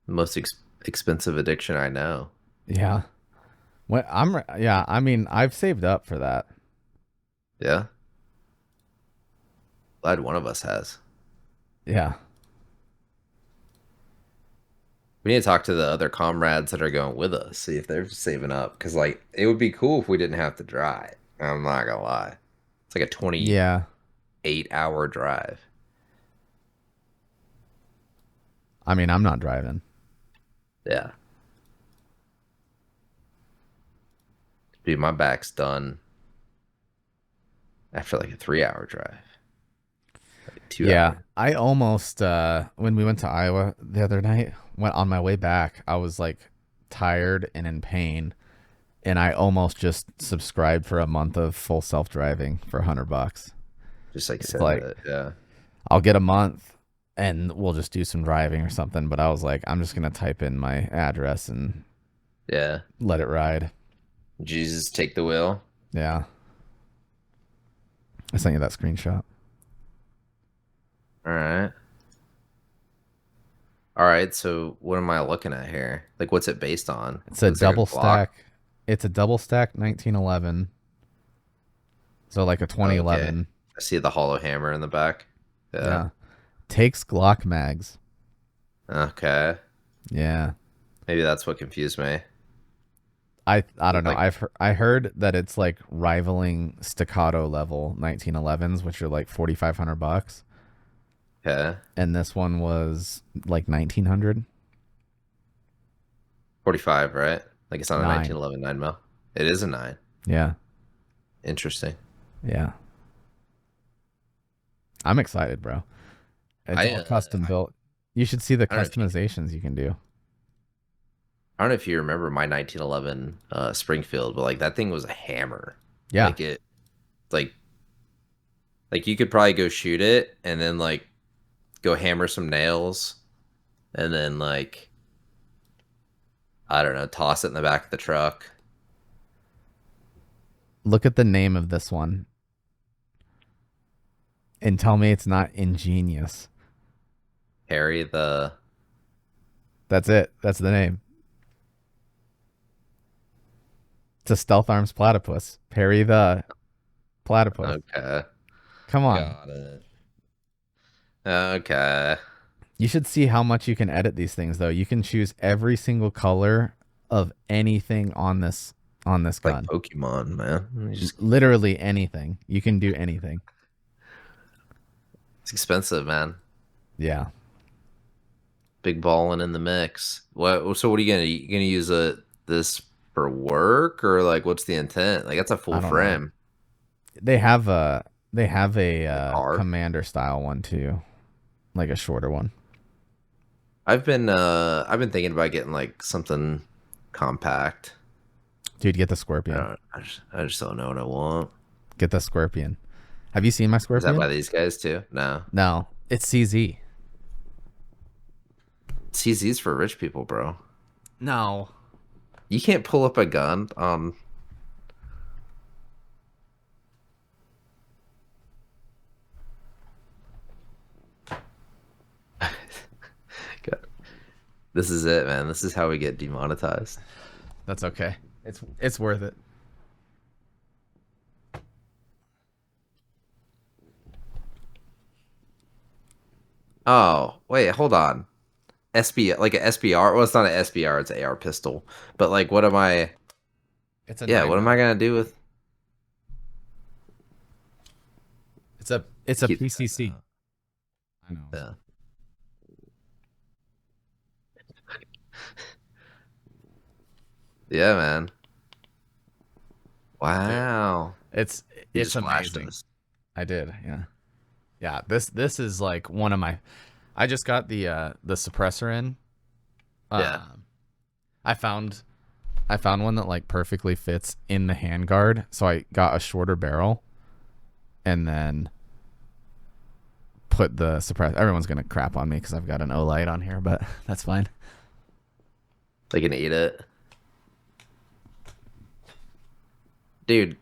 The most expensive addiction I know. Yeah. Yeah, I mean, I've saved up for that. Yeah, glad one of us has. Yeah. We need to talk to the other comrades that are going with us, see if they're saving up. Because, like, it would be cool if we didn't have to drive. I'm not gonna lie. It's like a Yeah. 28-hour drive. I mean, I'm not driving. Yeah. Dude, my back's done after like a 3-hour drive, like two Yeah. hours. I almost when we went to Iowa the other night, went on my way back, I was like tired and in pain, and I almost just subscribed for a month of full self-driving for $100. Just like It's send like it. Yeah. I'll get a month and we'll just do some driving or something, but I was like I'm just going to type in my address and Yeah. let it ride. Jesus, take the wheel. Yeah. I sent you that screenshot. All right. All right. So, what am I looking at here? Like, what's it based on? It's a Looks like a double Glock. stack. It's a double stack 1911. So like a Okay. 2011. I see the hollow hammer in the back. Yeah. Yeah. Takes Glock mags. Okay. Yeah. Maybe that's what confused me. I don't know. Like, I heard that it's like rivaling staccato level 1911s, which are like $4,500, okay. and this one was like 1900. 45, right? Like it's not a 9. 1911 9 mil. It is a 9. Yeah. Interesting. Yeah. I'm excited, bro. It's I all custom built. You should see the I don't know if you customizations you can do. I don't know if you remember my 1911 Springfield, but like that thing was a hammer. Yeah. Like it like you could probably go shoot it and then like go hammer some nails and then like I don't know, toss it in the back of the truck. Look at the name of this one and tell me it's not ingenious. Harry the That's it. That's the name. It's a stealth arms platypus. Perry the platypus. okay. Come on. Got it. Okay. You should see how much you can edit these things though. You can choose every single color of anything on on this Like gun. Pokemon, man. Literally anything. You can do anything. It's expensive, man. Yeah. Big balling in the mix. What? So what are you gonna use this for work or like what's the intent? Like that's a full I don't know. frame. They have a The car. commander style one too, like a shorter one. I've been thinking about getting like something compact. Dude, get the Scorpion. I just don't know what I want. Get the Scorpion. Have you seen my Is that by Scorpion? these guys too? No. No, it's CZ. CZ's for rich people, bro. No. You can't pull up a gun on. God, this is it, man. This is how we get demonetized. That's okay. It's worth it. Oh, wait, hold on. SB like a SBR. Well, it's not an SBR, it's an AR pistol. But like what am I It's a yeah, what am I 9mm. gonna do with It's a keep PCC. I know. yeah. Yeah, man. Dude. Wow. It's You it's just flashed amazing. us. I did, yeah. Yeah, this is like one of my I just got the suppressor in. Yeah. Um I found I found one that like perfectly fits in the handguard, so I got a shorter barrel and then put the suppressor. Everyone's gonna crap on me because I've got an Olight on here, but that's fine. They can eat it. Dude,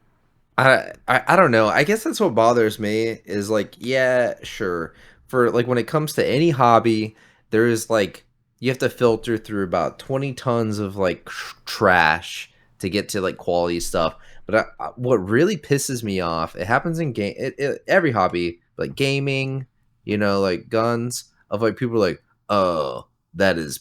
I don't know. I guess that's what bothers me is like, yeah, sure. For like when it comes to any hobby, there is like you have to filter through about 20 tons of like trash to get to like quality stuff. But what really pisses me off, it happens in every hobby, like gaming, like guns, of like people are like, oh, that is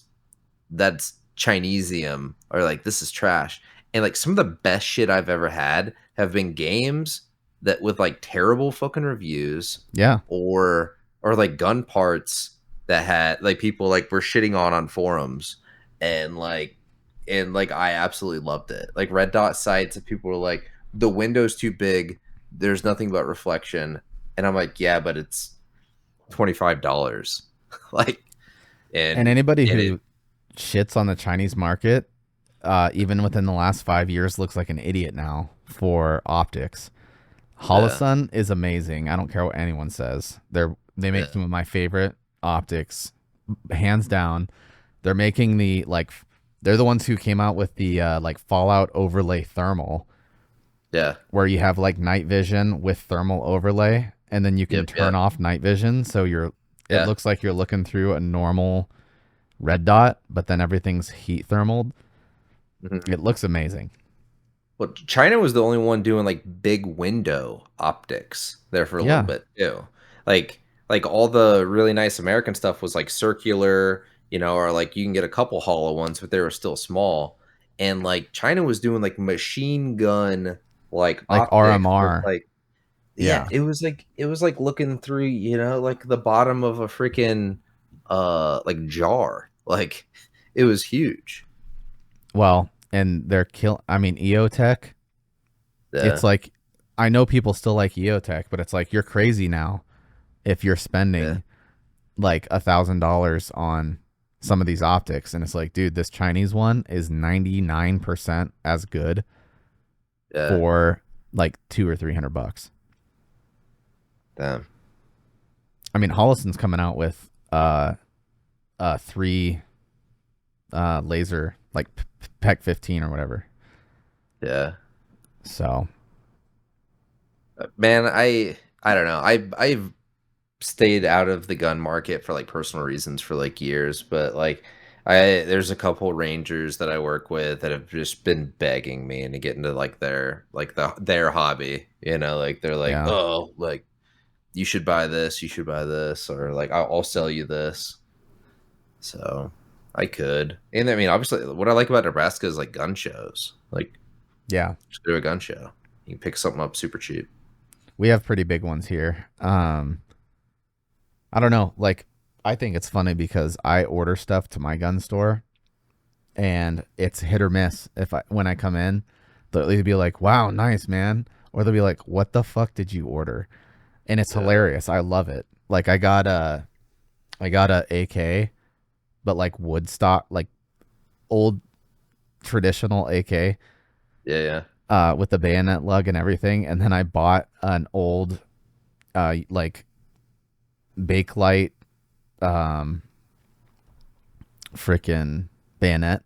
that's Chinesium or like this is trash. And like some of the best shit I've ever had have been games that with like terrible fucking reviews Yeah. or like gun parts that had like people like were shitting on forums and like I absolutely loved it. Like red dot sights and people were like the window's too big, there's nothing but reflection. And I'm like, yeah, but it's $25. like And and anybody and it who shits on the Chinese market, even within the last 5 years, looks like an idiot now for optics. yeah, Holosun is amazing. I don't care what anyone says. They make yeah, some of my favorite optics, hands down. They're making they're the ones who came out with the like Fallout overlay thermal, yeah. where you have like night vision with thermal overlay, and then you can Yep, turn yep. off night vision, so it Yeah. looks like you're looking through a normal red dot, but then everything's heat thermaled. Mhm. It looks amazing. Well, China was the only one doing like big window optics there for a little Yeah, bit too. Like all the really nice American stuff was like circular, or like you can get a couple hollow ones, but they were still small. And like China was doing like machine gun like like optics with RMR. like yeah, Yeah. it was like looking through, like the bottom of a freaking like jar. Like it was huge. Well, and they're I mean, EOTech. It's Yeah. like I know people still like EOTech, but it's like you're crazy now if you're Yeah. spending like $1,000 on some of these optics, and it's like, dude, this Chinese one is 99% as good Yeah. for like 200 or 300 bucks. Damn. I mean, Holliston's coming out with three laser like PEC 15 or whatever. Yeah. So Man, I don't know. I've stayed out of the gun market for like personal reasons for like years, but like there's a couple rangers that I work with that have just been begging me to get into like their hobby, like they're like, yeah. "Oh, like you should buy this or like I'll sell you this." So, I could. And I mean, obviously what I like about Nebraska is like gun shows. Like Yeah, Just go to a gun show. You can pick something up super cheap. we have pretty big ones here. I don't know. Like, I think it's funny because I order stuff to my gun store, and it's hit or miss. If I when I come in, they'll either be like, "Wow, nice man," or they'll be like, "What the fuck did you order?" And it's Yeah, hilarious. I love it. Like, I got a AK, but like wood stock, like old traditional AK, yeah, yeah. with the bayonet lug and everything. And then I bought an old, like Bakelite, um, freaking bayonet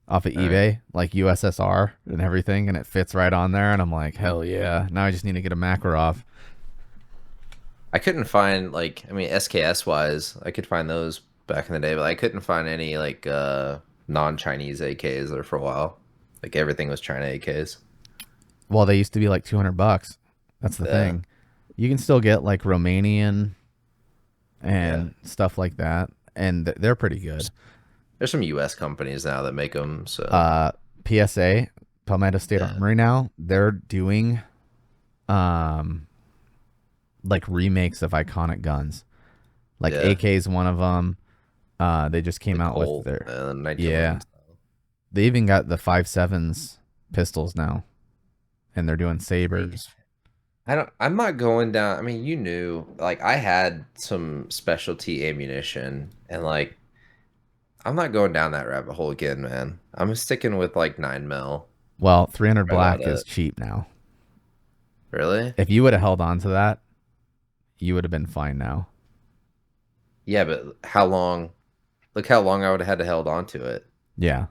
off of All right. eBay, like USSR and everything, and it fits right on there. And I'm like, hell yeah! Now I just need to get a Makarov. I couldn't find like I mean SKS wise, I could find those back in the day, but I couldn't find any like non-Chinese AKs there for a while. Like everything was China AKs. Well, they used to be like $200. That's the Yeah, thing. You can still get like Romanian yeah. and stuff like that, and they're pretty good. There's some US companies now that make them, so Uh, PSA, Palmetto State yeah. Armory now, they're doing um like remakes of iconic guns. Like Yeah. AK is one of them. They just The came out with Colt, their, the yeah. 1911s. They even got the 5.7s pistols now, and they're doing See, sabers. I'm not going down. I mean, you knew, like, I had some specialty ammunition, and like, I'm not going down that rabbit hole again, man. I'm sticking with like 9 mil. Well, 300 Right about black is it. cheap now. Really? If you would have held on to that, you would have been fine now. Yeah, but how long? Look how long I would have had to held on to it. Yeah.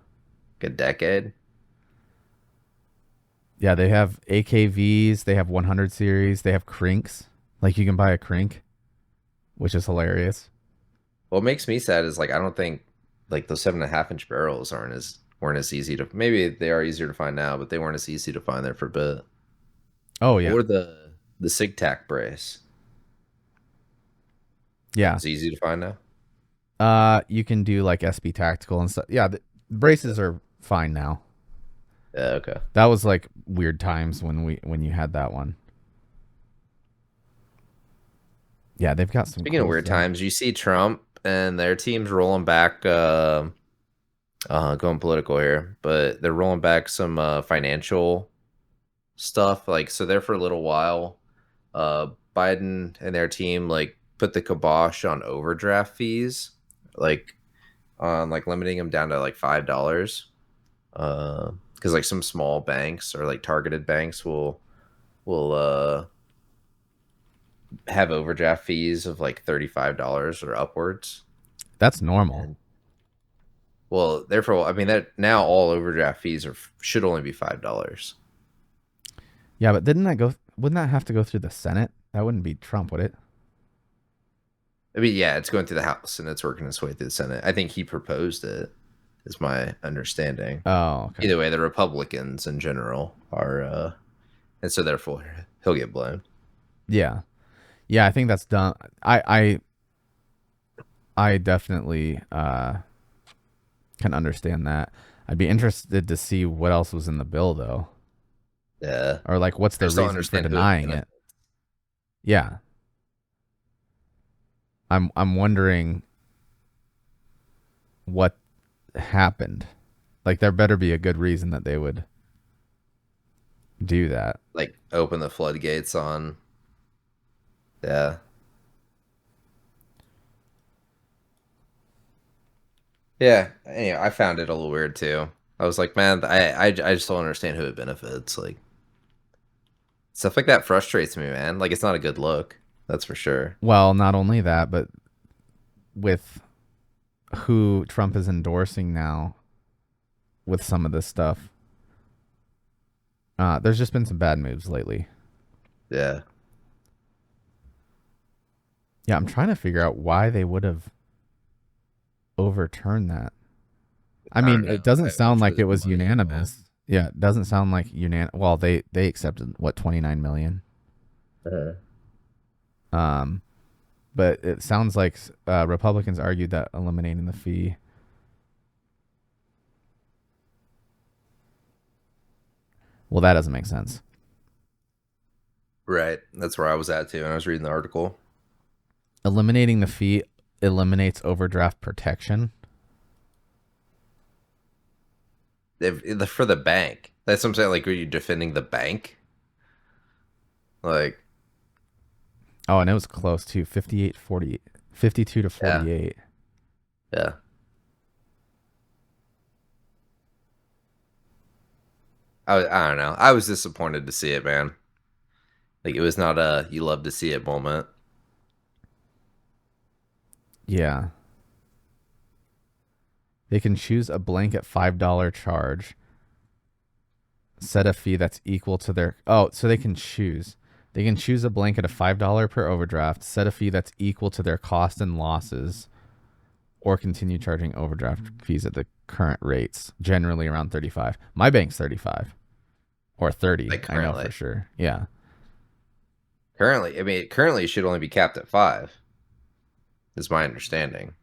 Like a decade. Yeah, they have AKVs, they have 100 series, they have crinks. Like you can buy a crink, which is hilarious. What makes me sad is like I don't think like those 7.5 inch barrels aren't as weren't as easy to. Maybe they are easier to find now, but they weren't as easy to find there for a bit. Oh yeah. Or the Sig Tac brace. Yeah. It's easy to find now. You can do like SB tactical and stuff. Yeah, the braces are fine now. Yeah, okay. That was like weird times when you had that one. Yeah, they've got some Speaking of cool weird stuff. times, you see Trump and their team's rolling back. Going political here, but they're rolling back some financial stuff. Like, so there for a little while, Biden and their team like put the kibosh on overdraft fees, like on like limiting them down to like $5. Because like some small banks or like targeted banks will have overdraft fees of like $35 or upwards. That's normal. And well, therefore, I mean that now all overdraft fees are should only be $5. Yeah, but didn't that go? Wouldn't that have to go through the Senate? That wouldn't be Trump, would it? I mean, yeah, it's going through the House and it's working its way through the Senate. I think he proposed it, is my understanding. Oh, okay. Either way, the Republicans in general are, and so therefore he'll get blown. Yeah, yeah. I think that's done. I definitely can understand that. I'd be interested to see what else was in the bill, though, Yeah, or like what's I the just don't reason for understand who it denying it. benefits. Yeah, I'm wondering what happened. Like there better be a good reason that they would do that. Like open the floodgates on. Yeah, yeah. Anyway, I found it a little weird too. I was like, man, I just don't understand who it benefits. Like stuff like that frustrates me, man. Like it's not a good look. That's for sure. Well, not only that, but with who Trump is endorsing now with some of this stuff, there's just been some bad moves lately. Yeah, Yeah, I'm trying to figure out why they would have overturned that. I I mean, don't it know. doesn't I'm sound sure like it there's was money involved. unanimous. Yeah, it doesn't sound like Well, they accepted what 29 million. Uh-huh. Um, but it sounds like Republicans argued that eliminating the fee Well, that doesn't make sense. Right. That's where I was at too when I was reading the article. Eliminating the fee eliminates overdraft protection. For the bank. That's what I'm saying. Like, are you defending the bank? Like, Oh, and it was close too. 52 to yeah, 48. yeah. I don't know. I was disappointed to see it, man. Like, it was not a you love to see it moment. Yeah. They can choose a blanket $5 charge, set a fee that's equal to their. Oh, so they can choose. They can choose a blanket of $5 per overdraft, set a fee that's equal to their cost and losses, or continue charging overdraft fees at the current rates, generally around 35. My bank's 35 or 30, Like I know for currently, sure. Yeah. currently, I mean, currently it should only be capped at 5. Is my understanding.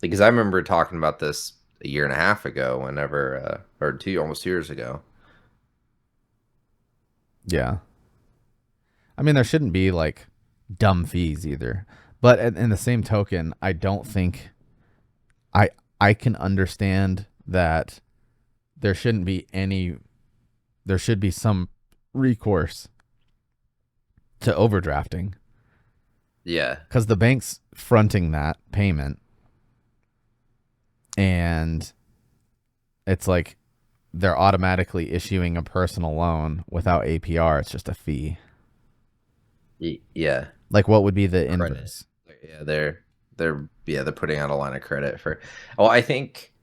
Because I remember talking about this a year and a half ago, whenever, or almost 2 years ago. Yeah. I mean, there shouldn't be like dumb fees either. But in the same token, I don't think I I can understand that there shouldn't be any there should be some recourse to overdrafting Yeah, cuz the bank's fronting that payment and it's like they're automatically issuing a personal loan without APR. It's just a fee. yeah. Like what would be the Credit. inverse? Yeah, they're putting out a line of credit for. Well, I think.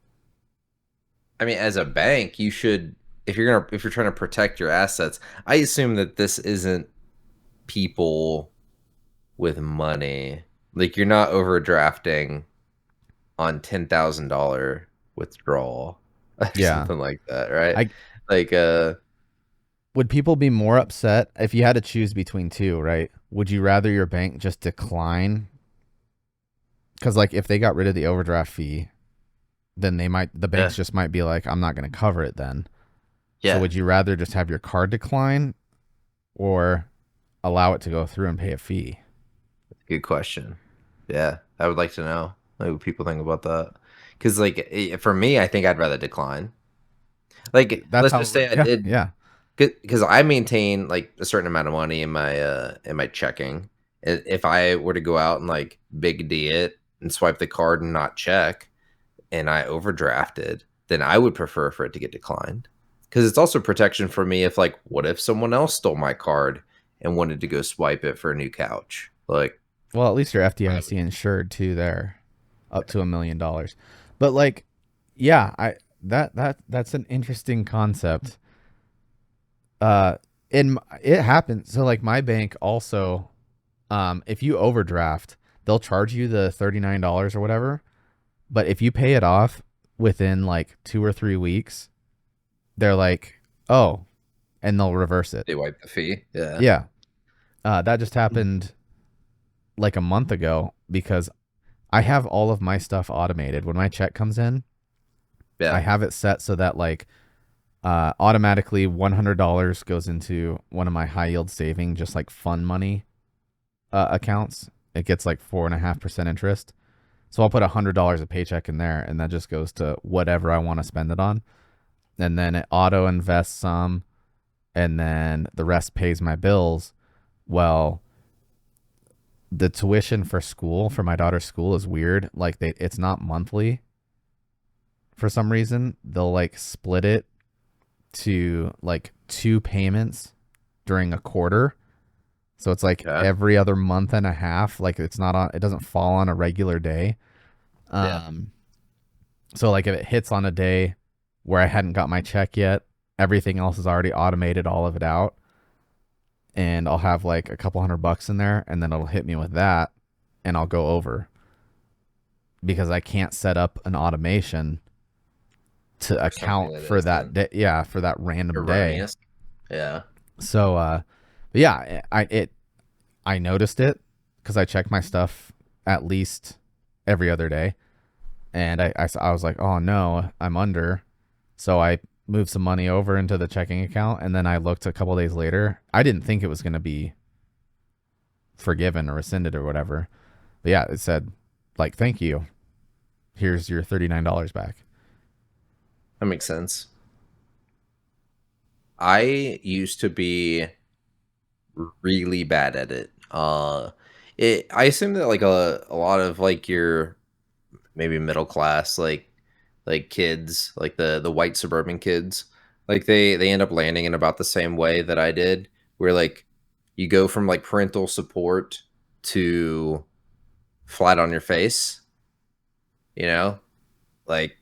I mean, as a bank, you should if you're trying to protect your assets. I assume that this isn't people with money. Like you're not overdrafting on $10,000 withdrawal or Yeah. something like that, right? I Like would people be more upset if you had to choose between two, right? Would you rather your bank just decline? Because like if they got rid of the overdraft fee, then the banks yeah, just might be like, I'm not going to cover it then. So yeah, would you rather just have your card decline or allow it to go through and pay a fee? good question. Yeah, I would like to know like what people think about that. Because like for me, I think I'd rather decline. Like That's let's how. just say I Yeah, did yeah, because I maintain like a certain amount of money in my checking. If I were to go out and like big D it and swipe the card and not check, and I overdrafted, then I would prefer for it to get declined because it's also protection for me. If like, what if someone else stole my card and wanted to go swipe it for a new couch? Like, well, at least you're I FDIC would, insured too there, up to $1 million. But like, yeah, I that's an interesting concept. Uh, it happens. So like my bank also, if you overdraft, they'll charge you the $39 or whatever. But if you pay it off within like 2 or 3 weeks, they're like, oh, and they'll reverse it. they wipe the fee. Yeah, Yeah. That just happened like a month ago because I have all of my stuff automated. When my check comes in, I yeah, have it set so that like automatically $100 goes into one of my high yield saving, just like fun money accounts. It gets like 4.5% interest. So I'll put $100 a paycheck in there, and that just goes to whatever I want to spend it on. And then it auto invests some, and then the rest pays my bills. Well, the tuition for school for my daughter's school is weird. Like it's not monthly for some reason. They'll like split it to like two payments during a quarter. So it's like yeah, every other month and a half. Like it's not on. It doesn't fall on a regular day. yeah. Um, so like if it hits on a day where I hadn't got my check yet, everything else is already automated, all of it out, and I'll have like a couple $100 in there, and then it'll hit me with that, and I'll go over because I can't set up an automation to For something account that for that isn't day. Yeah, for that random day. erroneous. Yeah, So, but yeah, I noticed it because I check my stuff at least every other day, and I was like, oh no, I'm under. So I move some money over into the checking account, and then I looked a couple days later. I didn't think it was going to be forgiven or rescinded or whatever. But yeah, it said like, "Thank you. Here's your $39 back." That makes sense. I used to be really bad at it. I assume that like a lot of like your maybe middle class like kids, like the white suburban kids, like they end up landing in about the same way that I did, where like you go from like parental support to flat on your face, you know, like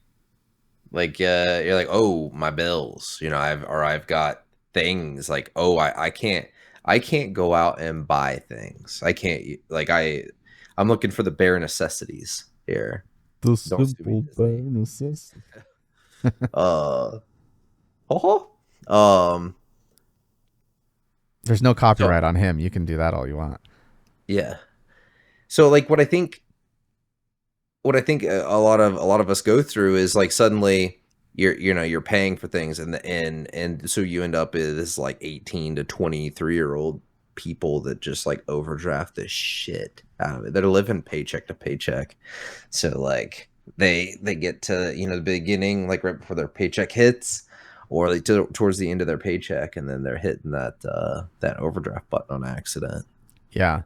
you're like, oh, my bills, you know, I've got things like, oh, I can't go out and buy things. I can't like I'm looking for the bare necessities here. The Don't sue me, simple Disney. necessity. Uh oh. Um There's no so copyright on him. You can do that all you want. yeah. So like what I think a lot of us go through is like suddenly you're paying for things and so you end up as this like 18 to 23-year-old people that just like overdraft the shit out of it. They're living paycheck to paycheck. So like they get to, the beginning like right before their paycheck hits or like towards the end of their paycheck and then they're hitting that overdraft button on accident. Yeah.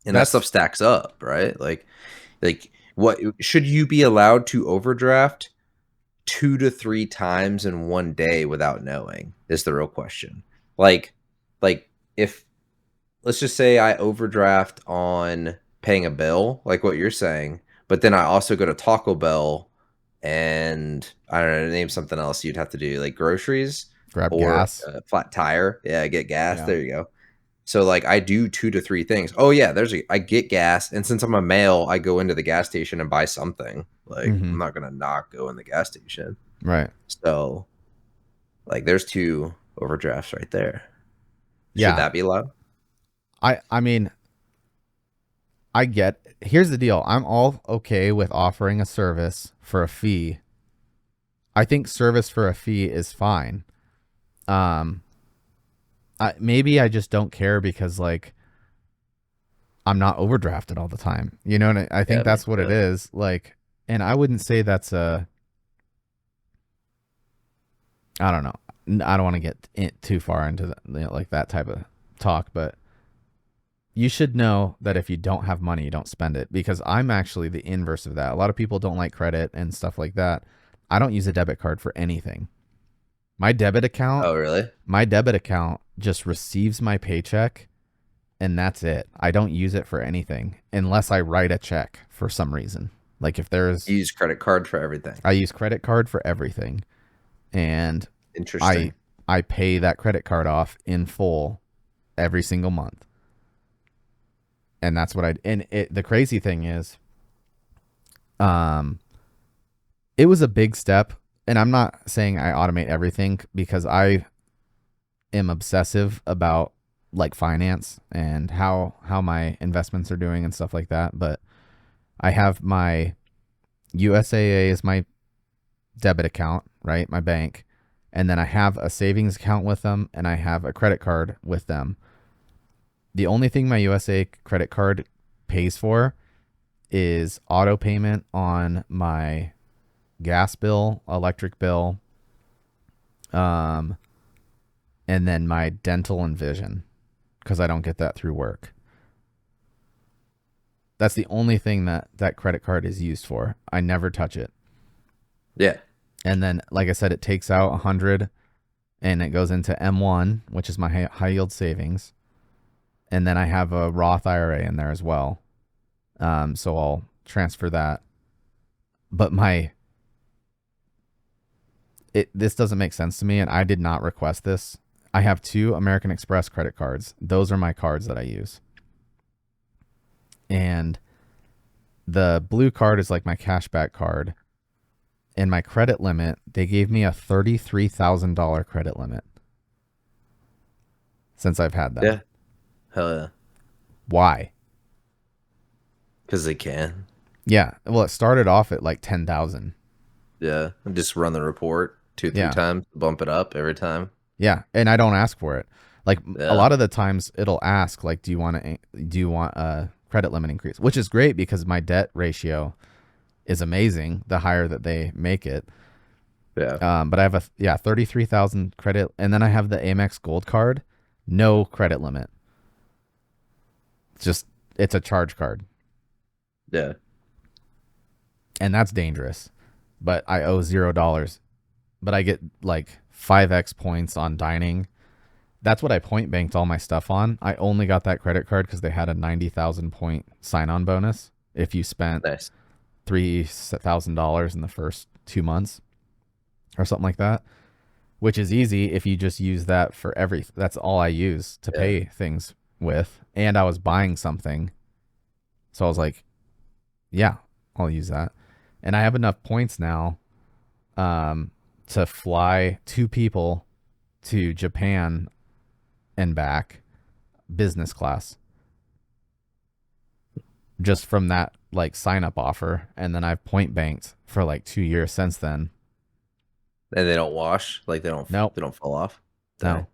And that stuff That's stacks up, right? Like what should you be allowed to overdraft 2 to 3 times in one day without knowing is the real question. Like if let's just say I overdraft on paying a bill, like what you're saying, but then I also go to Taco Bell and I don't know, name something else you'd have to do, like groceries grab or gas. a flat tire. Yeah, get gas. Yeah. There you go. So like I do 2 to 3 things. Oh yeah, I get gas, and since I'm a male, I go into the gas station and buy something. Like Mm-hmm. I'm not gonna not go in the gas station. Right. So like there's two overdrafts right there. Should Yeah. that be allowed? I mean, I get. Here's the deal. I'm all okay with offering a service for a fee. I think service for a fee is fine. Um, maybe I just don't care because like I'm not overdrafted all the time. You know, and I Yeah, think that's what it yeah. is. Like, and I wouldn't say that's a. I don't know. I don't want to get too far into like that type of talk, but you should know that if you don't have money, you don't spend it because I'm actually the inverse of that. A lot of people don't like credit and stuff like that. I don't use a debit card for anything. My debit account, Oh really? my debit account just receives my paycheck and that's it. I don't use it for anything unless I write a check for some reason. Like if there's You use credit card for everything. I use credit card for everything and I Interesting. I pay that credit card off in full every single month. And that's what I and the crazy thing is um it was a big step and I'm not saying I automate everything because I am obsessive about like finance and how my investments are doing and stuff like that, but I have my USAA is my debit account, right? My bank. And then I have a savings account with them and I have a credit card with them. The only thing my USA credit card pays for is auto payment on my gas bill, electric bill, um, and then my dental and vision because I don't get that through work. That's the only thing that that credit card is used for. I never touch it. Yeah. And then, like I said, it takes out 100 and it goes into M1, which is my high yield savings. And then I have a Roth IRA in there as well. So I'll transfer that. But this doesn't make sense to me, and I did not request this. I have two American Express credit cards. Those are my cards that I use. And the blue card is like my cashback card. And my credit limit, they gave me a $33,000 credit limit since I've had them. Yeah. Hell yeah. Why? Because they can. Yeah. Well, it started off at like 10,000. Yeah. And just run the report. two, three Yeah. times, bump it up every time. Yeah, and I don't ask for it. Like a Yeah, lot of the times it'll ask like do you want a credit limit increase, which is great because my debt ratio is amazing the higher that they make it. yeah. But I have 33,000 credit, and then I have the Amex Gold card, no credit limit. It's just it's a charge card, Yeah. and that's dangerous. But I owe $0. But I get like 5x points on dining. That's what I point banked all my stuff on. I only got that credit card because they had a 90,000 point sign on bonus if you spent Nice. $3,000 in the first 2 months or something like that, which is easy if you just use that for everything. That's all I use to Yeah. pay things with. And I was buying something. So I was like, yeah, I'll use that. And I have enough points now um, to fly 2 people to Japan and back business class just from that like sign up offer. And then I've point banked for like 2 years since then. And they don't wash, like Nope. they don't fall off. Dang. No.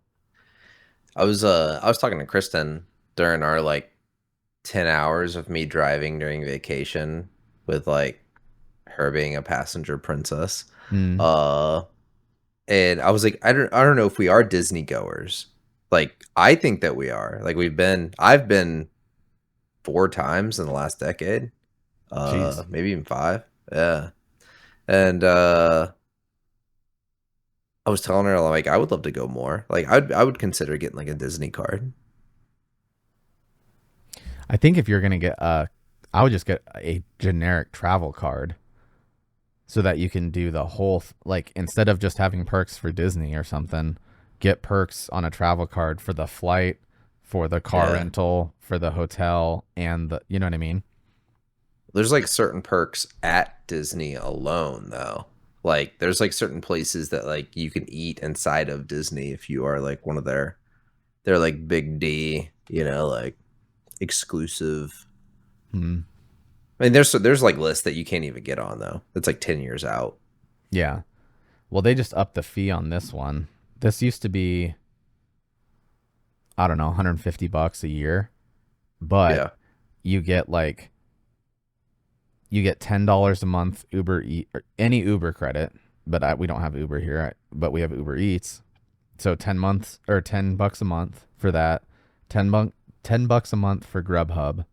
I was talking to Kristen during our like 10 hours of me driving during vacation with like her being a passenger princess. Mm, Uh and I was like, I don't know if we are Disney goers. Like I think that we are. Like I've been 4 times in the last decade. jeez. Maybe even five. Yeah. And I was telling her like I would love to go more. Like I would consider getting like a Disney card. I think if you're going to get I would just get a generic travel card so that you can do the whole, like, instead of just having perks for Disney or something, get perks on a travel card for the flight, for the car Yeah. rental, for the hotel, and you know what I mean? There's like certain perks at Disney alone though. Like there's like certain places that like you can eat inside of Disney if you are like one of their like big D, like exclusive. Hmm. I mean there's like lists that you can't even get on though. It's like 10 years out. Yeah. Well, they just upped the fee on this one. This used to be, I don't know, $150 a year, but Yeah. you get like you get $10 a month or any Uber credit, but we don't have Uber here, but we have Uber Eats. So 10 months or $10 a month for that. 10 bucks a month for Grubhub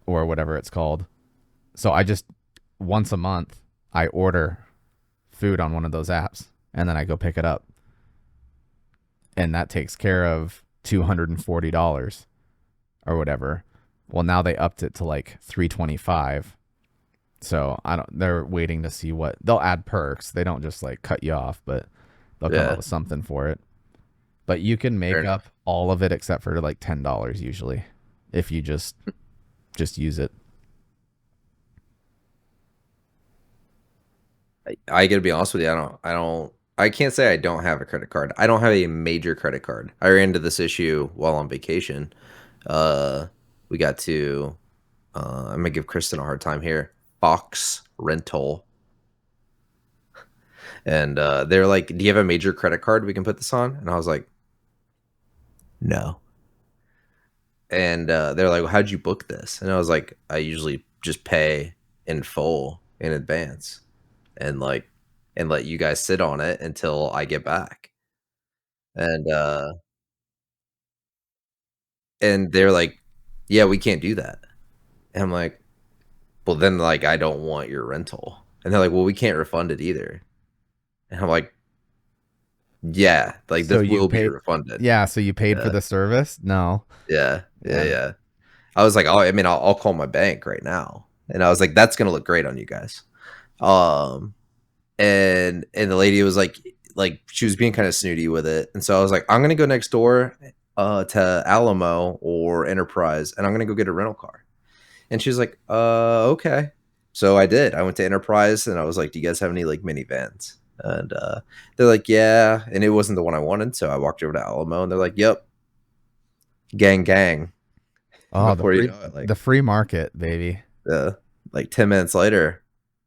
or whatever it's called. So I just once a month I order food on one of those apps and then I go pick it up. And that takes care of $240 or whatever. Well, now they upped it to like 325. So I don't they're waiting to see what they'll add perks. They don't just like cut you off, but they'll come up Yeah. with something for it. But you can Fair make up enough. all of it except for like $10 usually if you just use it. I gotta be honest with you. I can't say I don't have a credit card. I don't have a major credit card. I ran into this issue while on vacation. Uh, we got to, I'm gonna give Kristen a hard time here. Fox Rental. And they're like, "Do you have a major credit card we can put this on?" And I was like, "No." And they're like, well, "How'd you book this?" And I was like, "I usually just pay in full in advance and like and let you guys sit on it until I get back." And they're like, "Yeah, we can't do that." And I'm like, "Well, then like I don't want your rental." And they're like, "Well, we can't refund it either." And I'm like, "Yeah, like So this you will be paid refunded." Yeah, so you paid for Yeah, the service? No. yeah, yeah, Yeah. yeah. I was like, "Oh, I mean, I'll call my bank right now." And I was like, "That's gonna look great on you guys." Um, and the lady was like she was being kind of snooty with it, and so I was like, "I'm gonna go next door, to Alamo or Enterprise, and I'm gonna go get a rental car." And she was like, okay." So I did. I went to Enterprise, and I was like, "Do you guys have any like minivans?" And they're like, "Yeah," and it wasn't the one I wanted, so I walked over to Alamo, and they're like, "Yep, gang, gang." Oh, Before you know it, the free market, baby. like 10 minutes later,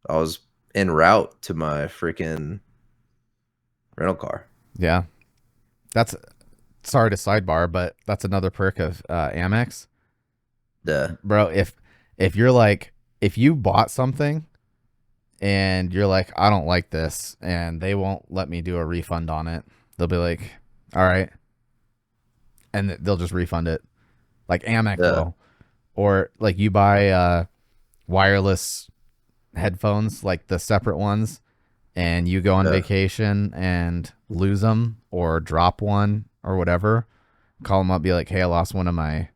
I was en route to my freaking rental car. Yeah, that's sorry to sidebar, but that's another perk of Amex, Duh. bro. If you're like if you bought something and you're like, I don't like this, and they won't let me do a refund on it, they'll be like, all right, and they'll just refund it, like Amex Duh. will, or like you buy wireless headphones, like the separate ones, and you go on Duh. vacation and lose them or drop one or whatever, call them up, be like, hey, I lost one of my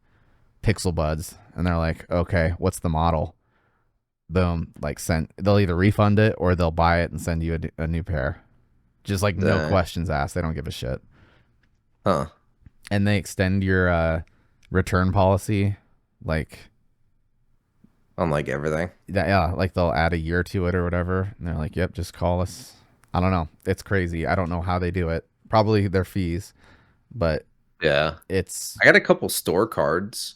Pixel Buds, and they're like, okay, what's the model? Boom, like send. They'll either refund it or they'll buy it and send you a new pair. Just like no Duh. questions asked. They don't give a shit, Huh. and they extend your return policy, like On like everything. that. Yeah, like they'll add a year to it or whatever, and they're like, yep, just call us. I don't know. It's crazy. I don't know how they do it. Probably their fees, but Yeah. it's. I got a couple store cards.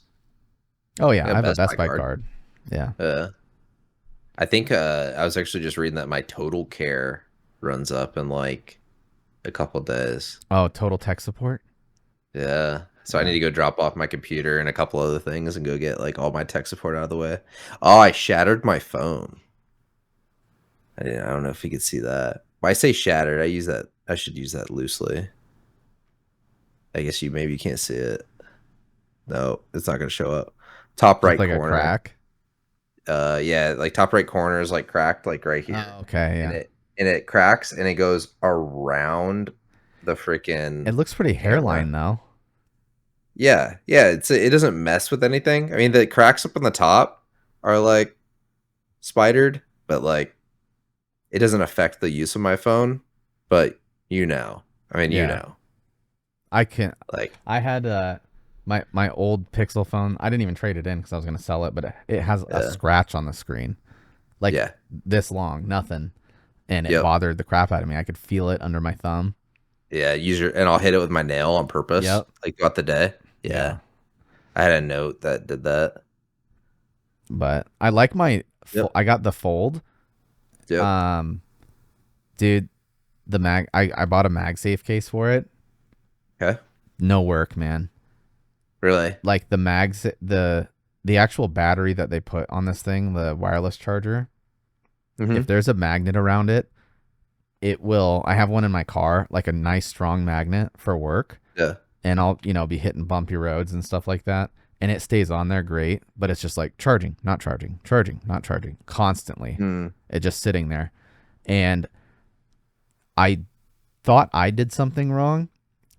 Oh yeah, I I got a have a Best Buy Best Buy card. card. Yeah. I think I was actually just reading that my total care runs up in like a couple days. Oh, total tech support. Yeah. So I need Yeah. to go drop off my computer and a couple other things and go get like all my tech support out of the way. Oh, I shattered my phone. I don't know if you could see that. When I say shattered, I use that. I should use that loosely. I guess you maybe can't see it. No, it's not going to show up. Top Just right like a corner. crack. Yeah, like top right corner is like cracked, like right Oh, here, okay. and Yeah. it cracks and it goes around the freaking It looks pretty hairline camera. though. Yeah, yeah, it doesn't mess with anything. I mean, the cracks up on the top are like spidered, but like it doesn't affect the use of my phone. But I mean, Yeah. I can. like I had my old Pixel phone. I didn't even trade it in because I was gonna sell it, but it has a yeah, scratch on the screen, like yeah, this long, nothing, and it yep, bothered the crap out of me. I could feel it under my thumb. yeah. And I'll hit it with my nail on purpose, Yep. like throughout the day. Yeah, Yeah. I had a note that did that. But I like my. Yep, I got the Fold. yep. Um, dude, the mag. I bought a MagSafe case for it. Okay, No work, man. really. Like the mags, the actual battery that they put on this thing, the wireless charger. If Mm-hmm. there's a magnet around it, it will. I have one in my car, like a nice strong magnet for work, Yeah. and I'll be hitting bumpy roads and stuff like that, and it stays on there great. But it's just like charging, not charging, charging, not charging, constantly. Mm. It just sitting there, and I thought I did something wrong,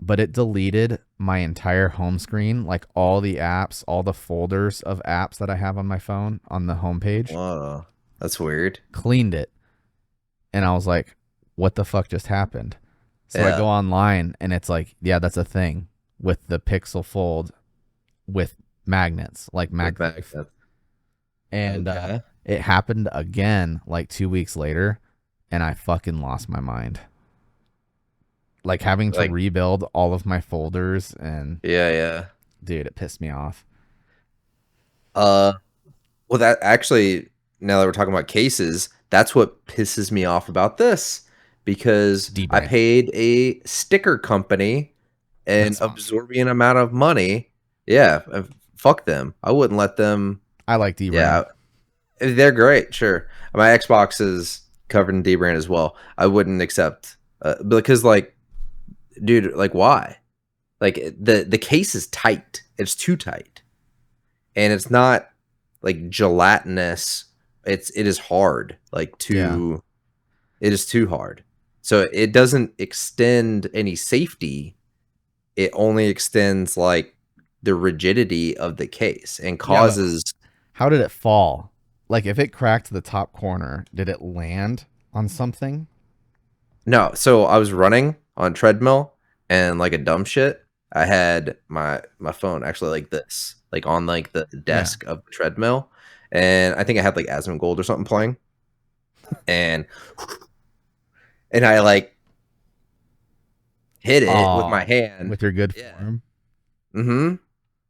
but it deleted my entire home screen, like all the apps, all the folders of apps that I have on my phone on the homepage, Whoa, that's weird. cleaned it. And I was like, what the fuck just happened? So I go Yeah, online and it's like, yeah, that's a thing with the Pixel Fold with magnets, like with MagSafe. magnets. And Okay. it happened again like 2 weeks later, and I fucking lost my mind. Like having to Like, rebuild all of my folders, and yeah, yeah. dude, it pissed me off. Uh, well, that actually, now that we're talking about cases, that's what pisses me off about this because I D-Brand. paid a sticker company an That's awesome. absorbent amount of money. Yeah, fuck them. I wouldn't let them. I like D-Brand. Yeah, they're great. Sure, my Xbox is covered in D-brand as well. I wouldn't accept because, like, dude, like, why? Like the case is tight. It's too tight, and it's not like gelatinous. It is hard. Like Yeah. to it is too hard. So it doesn't extend any safety. It only extends like the rigidity of the case and Yeah, but causes how did it fall? Like if it cracked the top corner, did it land on something? no. So I was running on treadmill and like a dumb shit. I had my phone actually like this, like on like the Yeah. desk of the treadmill, and I think I had like Asmongold or something playing, and I like hit it with my Oh, hand. with your good Yeah. form. Mm-hmm.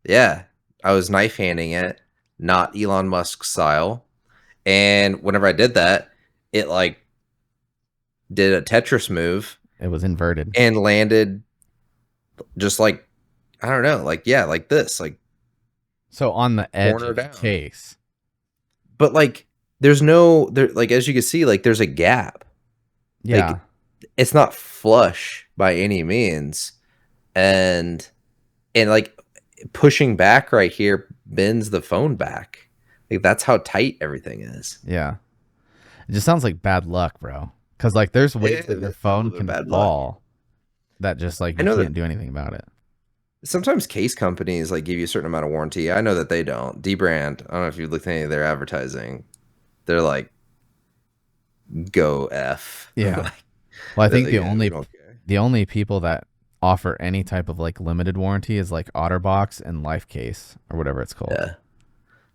Yeah. I was knife handing it, not Elon Musk style. And whenever I did that, it like did a Tetris move It was inverted. and landed just like, I don't know, like, yeah, like this, like So on the edge corner of the down. case. But like there's no there, like as you can see, like there's a gap. Yeah. Like it's not flush by any means. And like pushing back right here bends the phone back. Like that's how tight everything is. Yeah. It just sounds like bad luck, bro. Cuz like there's ways It that your is a little phone bit can bad luck. fall that just like I you know that can't do anything about it. sometimes case companies like give you a certain amount of warranty. I know that they don't. Dbrand, I don't know if you've looked at any of their advertising. They're like, go F. Yeah. Like, Well, I they're think like, yeah, we don't care. the only people that offer any type of like limited warranty is like OtterBox and LifeCase or whatever it's called. Yeah.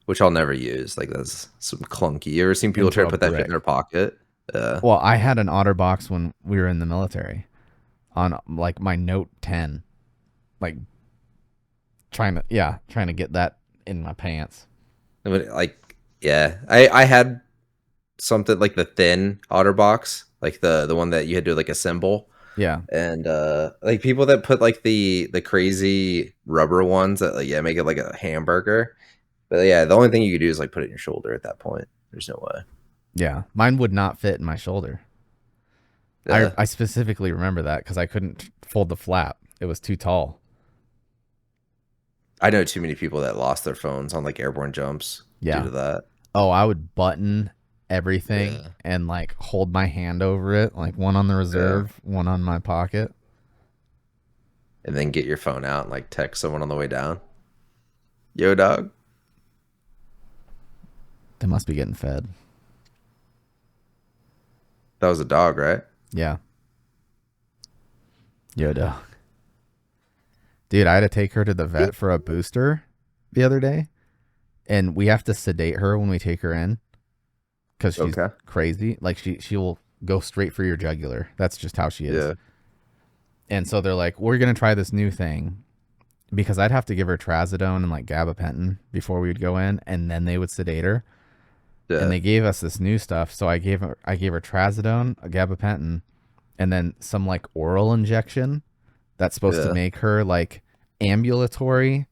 Which I'll never use. Like that's some clunky. You ever seen people try Into to a put that shit in their brick. pocket? Yeah. Well, I had an OtterBox when we were in the military on like my Note 10, like trying to get that in my pants. I mean, like, yeah. I had something like the thin OtterBox, like the one that you had to like assemble. Yeah. And like people that put like the crazy rubber ones that like, yeah, make it like a hamburger. But yeah, the only thing you could do is like put it in your shoulder at that point. There's no way. Yeah. Mine would not fit in my shoulder. Yeah. I specifically remember that because I couldn't fold the flap. It was too tall. I know too many people that lost their phones on like airborne jumps due Yeah. to that. Oh, I would button everything Yeah. and like hold my hand over it, like one on the Yeah. reserve, one on my pocket. And then get your phone out and like text someone on the way down. Yo, dog. They must be getting fed. That was a dog, right? Yeah. Yoda. Dude, I had to take her to the vet for a booster the other day, and we have to sedate her when we take her in because she's Okay. crazy. Like she will go straight for your jugular. That's just how she is. Yeah. And so they're like, we're gonna try this new thing because I'd have to give her trazodone and like gabapentin before we would go in, and then they would sedate her. And Yeah. they gave us this new stuff, so I gave her trazodone, a gabapentin, and then some like oral injection that's supposed to Yeah. make her like ambulatory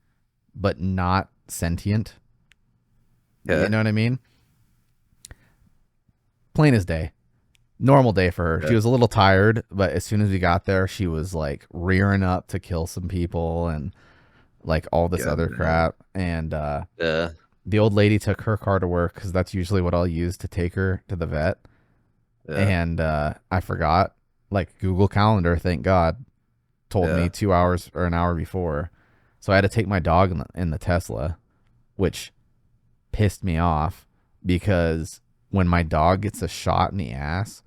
but not sentient. You Yeah. know what I mean? Plain as day. Normal day for her. Yeah. She was a little tired, but as soon as we got there, she was like rearing up to kill some people and like all this God other damn. crap. And Yeah. the old lady took her car to work because that's usually what I'll use to take her to the vet. Yeah. And I forgot. Like Google Calendar, thank God, told me Yeah. 2 hours or an hour before. So I had to take my dog in the Tesla, which pissed me off because when my dog gets a shot in the ass,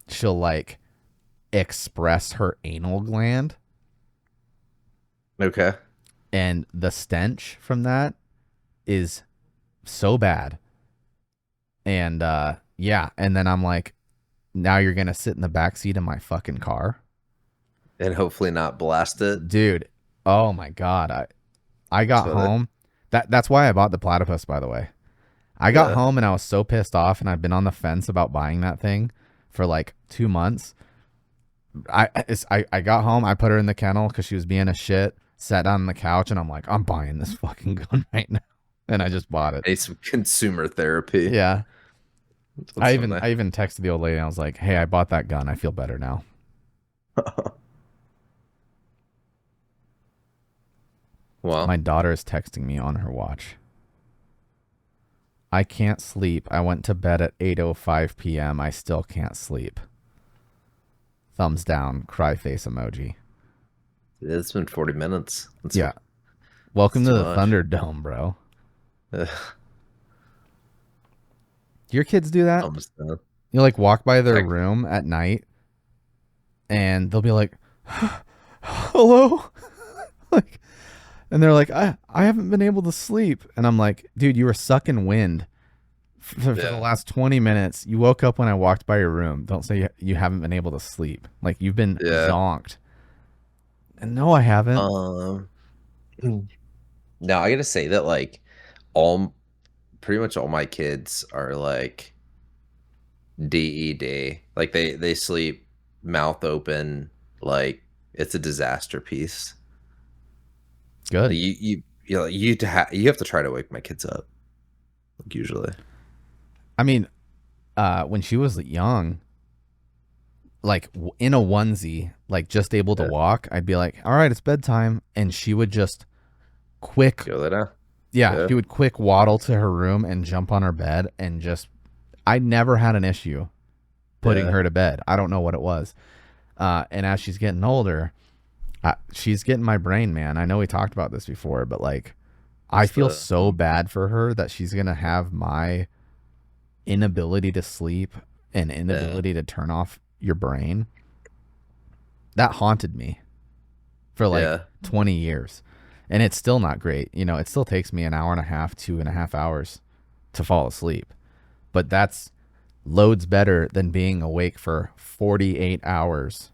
she'll like express her anal gland, Okay. and the stench from that is so bad. And yeah, and then I'm like, now you're gonna sit in the back seat of my fucking car, And hopefully not blast it. dude. Oh my god, I got So that, home. That's why I bought the platypus, by the way. I got yeah. home and I was so pissed off, and I've been on the fence about buying that thing for like 2 months. I got home, I put her in the kennel because she was being a shit. Sat down on the couch, and I'm like, I'm buying this fucking gun right now, and I just bought it. I need some consumer therapy. Yeah, That's so I nice. even texted the old lady. And I was like, hey, I bought that gun. I feel better now. My Well, daughter is texting me on her watch. I can't sleep. I went to bed at 8:05 p.m. I still can't sleep. Thumbs down, cry face emoji. it's been 40 minutes. Yeah. That's Welcome to too the much. Thunderdome, bro. Ugh, Do your kids do that? almost done. You like walk by their I, room at night and they'll be like, "Hello?" like and they're like, I haven't been able to sleep." And I'm like, "Dude, you were sucking wind for the yeah. last 20 minutes. You woke up when I walked by your room. Don't say you haven't been able to sleep. Like you've been Yeah. zonked." And no, I haven't. Um, now I gotta say that like all pretty much all my kids are like DED. Like they sleep mouth open, like it's a disaster piece. Like Good. you have to try to wake my kids up. Like usually, I mean, when she was young, like in a onesie, like just able to yeah. walk, I'd be like, "All right, it's bedtime," and she would just quick, Go lay down. yeah, Yeah, she would quick waddle to her room and jump on her bed and just. I never had an issue putting yeah. her to bed. I don't know what it was. And as she's getting older, she's getting my brain, man. I know we talked about this before, but like, I What's feel the so bad for her that she's gonna have my inability to sleep and yeah? inability to turn off your brain. That haunted me for like Yeah. 20 years. And it's still not great. You know, it still takes me an hour and a half, 2.5 hours to fall asleep. But that's loads better than being awake for 48 hours.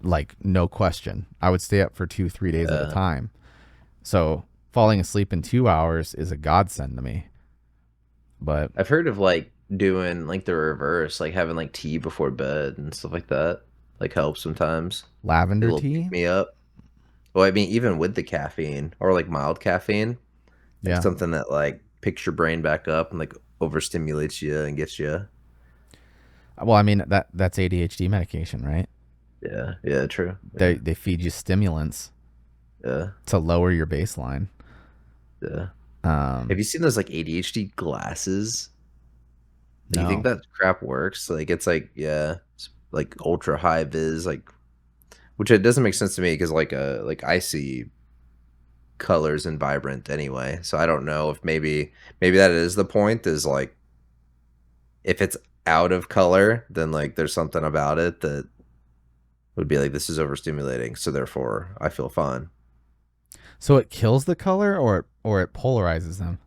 Like, no question. I would stay up for 2, 3 days at a Yeah. time. So falling asleep in 2 hours is a godsend to me. But I've heard of like doing like the reverse, like having like tea before bed and stuff like that. Like helps sometimes. Like a lavender little pick tea? me up. Well, I mean, even with the caffeine or like mild caffeine, like Yeah. something that like picks your brain back up and like overstimulates you and gets you. Well, I mean that's ADHD medication, right? Yeah, yeah, true. They Yeah, they feed you stimulants yeah, to lower your baseline. yeah. Have Um, you seen those like ADHD glasses? Like, you think no. that crap works? Like, it's like, yeah, it's like ultra high vis, like, which it doesn't make sense to me because like I see colors and vibrant anyway. So I don't know if maybe that is the point is like if it's out of color, then like there's something about it that would be like this is overstimulating. So therefore I feel fine. So it kills the color or it polarizes them.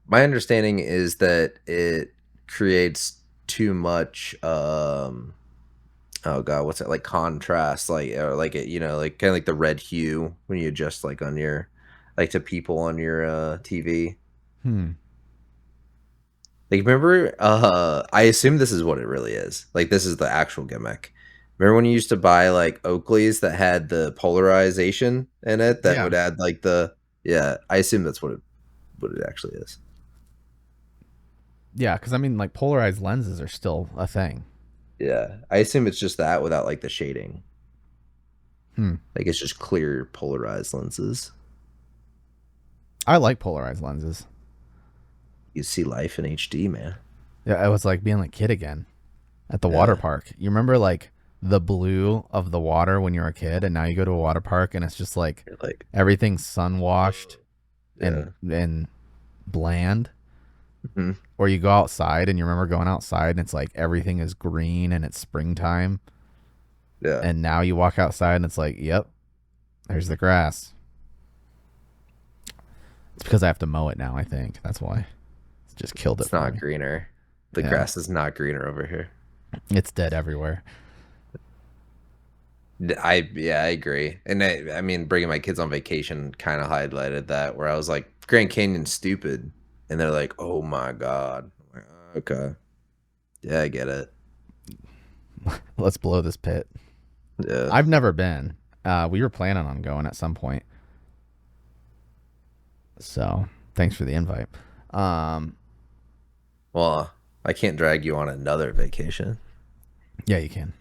My understanding is that it creates too much oh god, what's it like contrast like or like it like kind of like the red hue when you adjust like on your like to people on your TV. Hmm. Like remember I assume this is what it really is. Like this is the actual gimmick. Remember when you used to buy like Oakleys that had the polarization in it that Yeah. would add like the yeah, I assume that's what it actually is. Yeah, because I mean, like polarized lenses are still a thing. Yeah. I assume it's just that without like the shading. Hmm. Like it's just clear polarized lenses. I like polarized lenses. You see life in HD, man. Yeah, it was like being like kid again at the water Yeah. park. You remember like the blue of the water when you were a kid, and now you go to a water park and it's just like You're like, everything's sun washed yeah. and bland. Hmm. Or you go outside and you remember going outside and it's like everything is green and it's springtime. Yeah. And now you walk outside and it's like, yep, there's the grass. It's because I have to mow it now, I think. That's why. It's just killed it It's for not me. greener. The Yeah. grass is not greener over here. It's dead everywhere. I agree. And I mean, bringing my kids on vacation kind of highlighted that where I was like, Grand Canyon's stupid. And they're like, oh my God. I'm like, okay. Yeah, I get it. Let's blow this pit. Yeah. I've never been. We were planning on going at some point. So thanks for the invite. Um, Well, I can't drag you on another vacation. yeah, you can.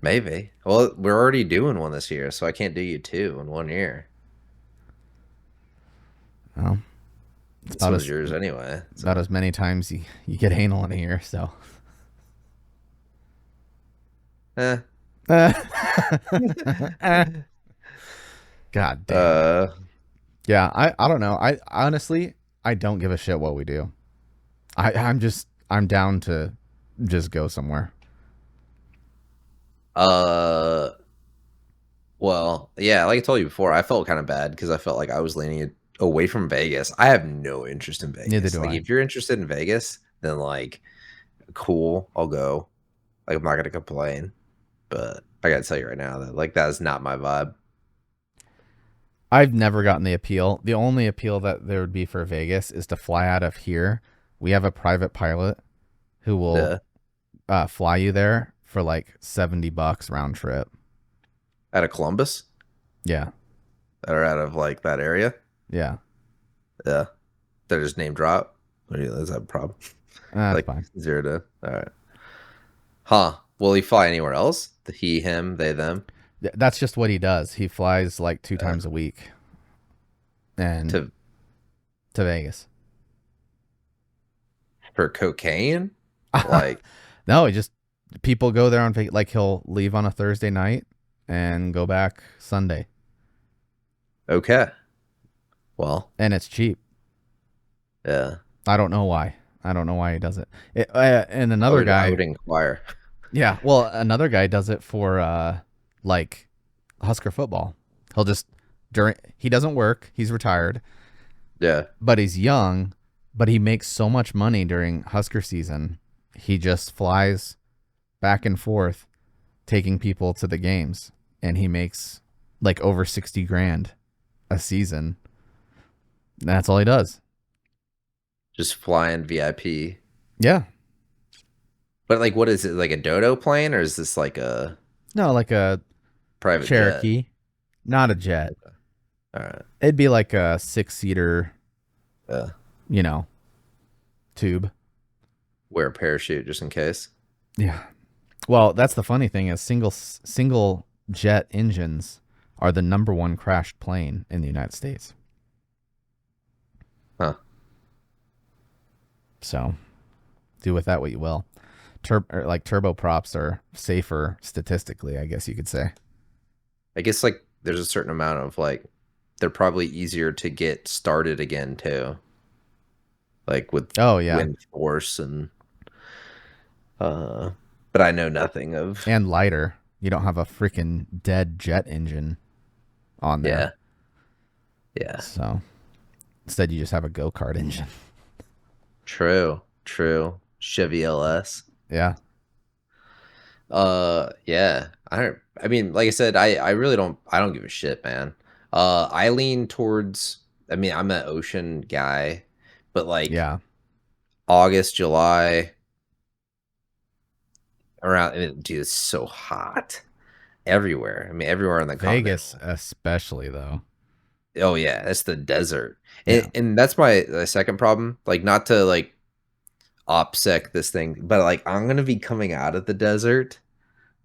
Maybe. Well, we're already doing one this year, so I can't do you two in 1 year. Well, it's This about one's as yours anyway. about So, as many times you get anal in a year. So, eh. God damn. uh, Yeah, I don't know. I honestly I don't give a shit what we do. I'm down to just go somewhere. uh, well, yeah, like I told you before, I felt kind of bad because I felt like I was leaning it away from Vegas. I have no interest in Neither Vegas. do Like, I. if you're interested in Vegas, then like, cool, I'll go. Like, I'm not gonna complain, but I gotta tell you right now that like that is not my vibe. I've never gotten the appeal. The only appeal that there would be for Vegas is to fly out of here. We have a private pilot who will Yeah, fly you there for like $70 round trip. Out of Columbus, Yeah, or out of like that area. yeah, Yeah, they're just name drop. Is that a problem? that's Like fine. 0 to all right. Huh? Will he fly anywhere else? The he, him, they, them That's just what he does. He flies like two uh, times a week and to to Vegas. for cocaine? Like No, he just people go there on like he'll leave on a Thursday night and go back Sunday, okay, well, and it's cheap. yeah. I don't know why. I don't know why he does it. And I another would I guy, would inquire. yeah, well, another guy does it for like Husker football. He'll just during he doesn't work. He's retired, Yeah, but he's young, but he makes so much money during Husker season. He just flies back and forth taking people to the games, and he makes like over 60 grand a season. That's all he does. just flying VIP. Yeah. But like, what is it? Like a dodo plane, or is this like a No, like a private jet? Cherokee, not a jet. Okay. All right. It'd be like a 6-seater, Yeah. you know, tube. Wear a parachute just in case. Yeah. Well, that's the funny thing is single jet engines are the number one crashed plane in the United States. Huh. So do with that what you will. Like turboprops are safer statistically, I guess you could say. I guess like there's a certain amount of like they're probably easier to get started again too. Like with Oh yeah, wind force and uh but I know nothing of and lighter. You don't have a freaking dead jet engine on there. yeah. Yeah. So instead, you just have a go kart engine. True. True. Chevy LS. Yeah, Yeah. I mean, like I said, I really don't give a shit, man. I lean towards I mean, I'm an ocean guy, but like yeah. August, July, around dude, it's so hot everywhere. I mean, everywhere on the Vegas, continental. especially though. Oh yeah, that's the desert. Yeah. And that's my second problem. Like not to like opsec this thing, but like I'm gonna be coming out of the desert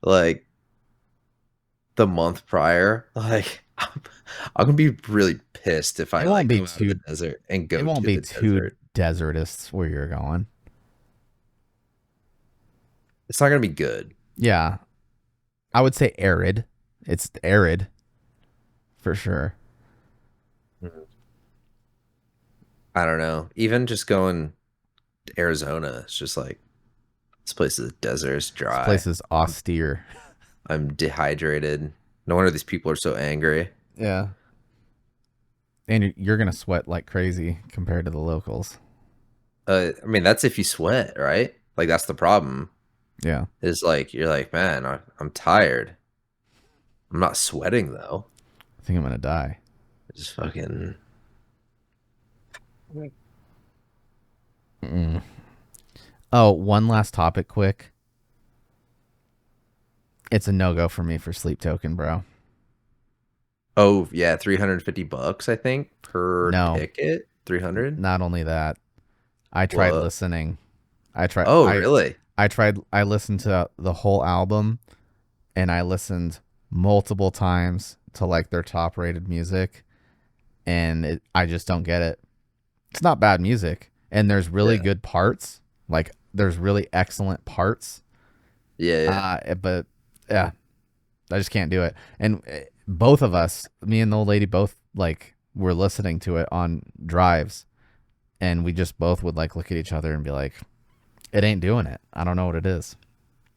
like the month prior. Like I'm gonna be really pissed if I It won't like be come out of the too. desert and It go won't to be the too desert. desertous where you're going. It's not gonna be good. Yeah, I would say arid. It's arid for sure. Mhm. I don't know. Even just going to Arizona, it's just like this place is a desert, it's This dry. place is austere. I'm dehydrated. No wonder these people are so angry. Yeah. And you're gonna sweat like crazy compared to the locals. I mean, that's if you sweat, right? Like that's the problem. Yeah. Is like you're like, man, I'm tired. I'm not sweating though. I think I'm gonna die. It's just fucking. Mm. Oh, one last topic, quick. It's a no go for me for Sleep Token, bro. Oh yeah, $350 I think per No, ticket. 300. not only that. I tried What? listening. I tried. Oh really? I tried. I listened to the whole album, and I listened multiple times to like their top rated music, and I just don't get it. It's not bad music, and there's really Yeah. good parts. Like there's really excellent parts. Yeah. Yeah. But yeah, I just can't do it. And both of us, me and the old lady, both like were listening to it on drives, and we just both would like look at each other and be like, "It ain't doing it. I don't know what it is."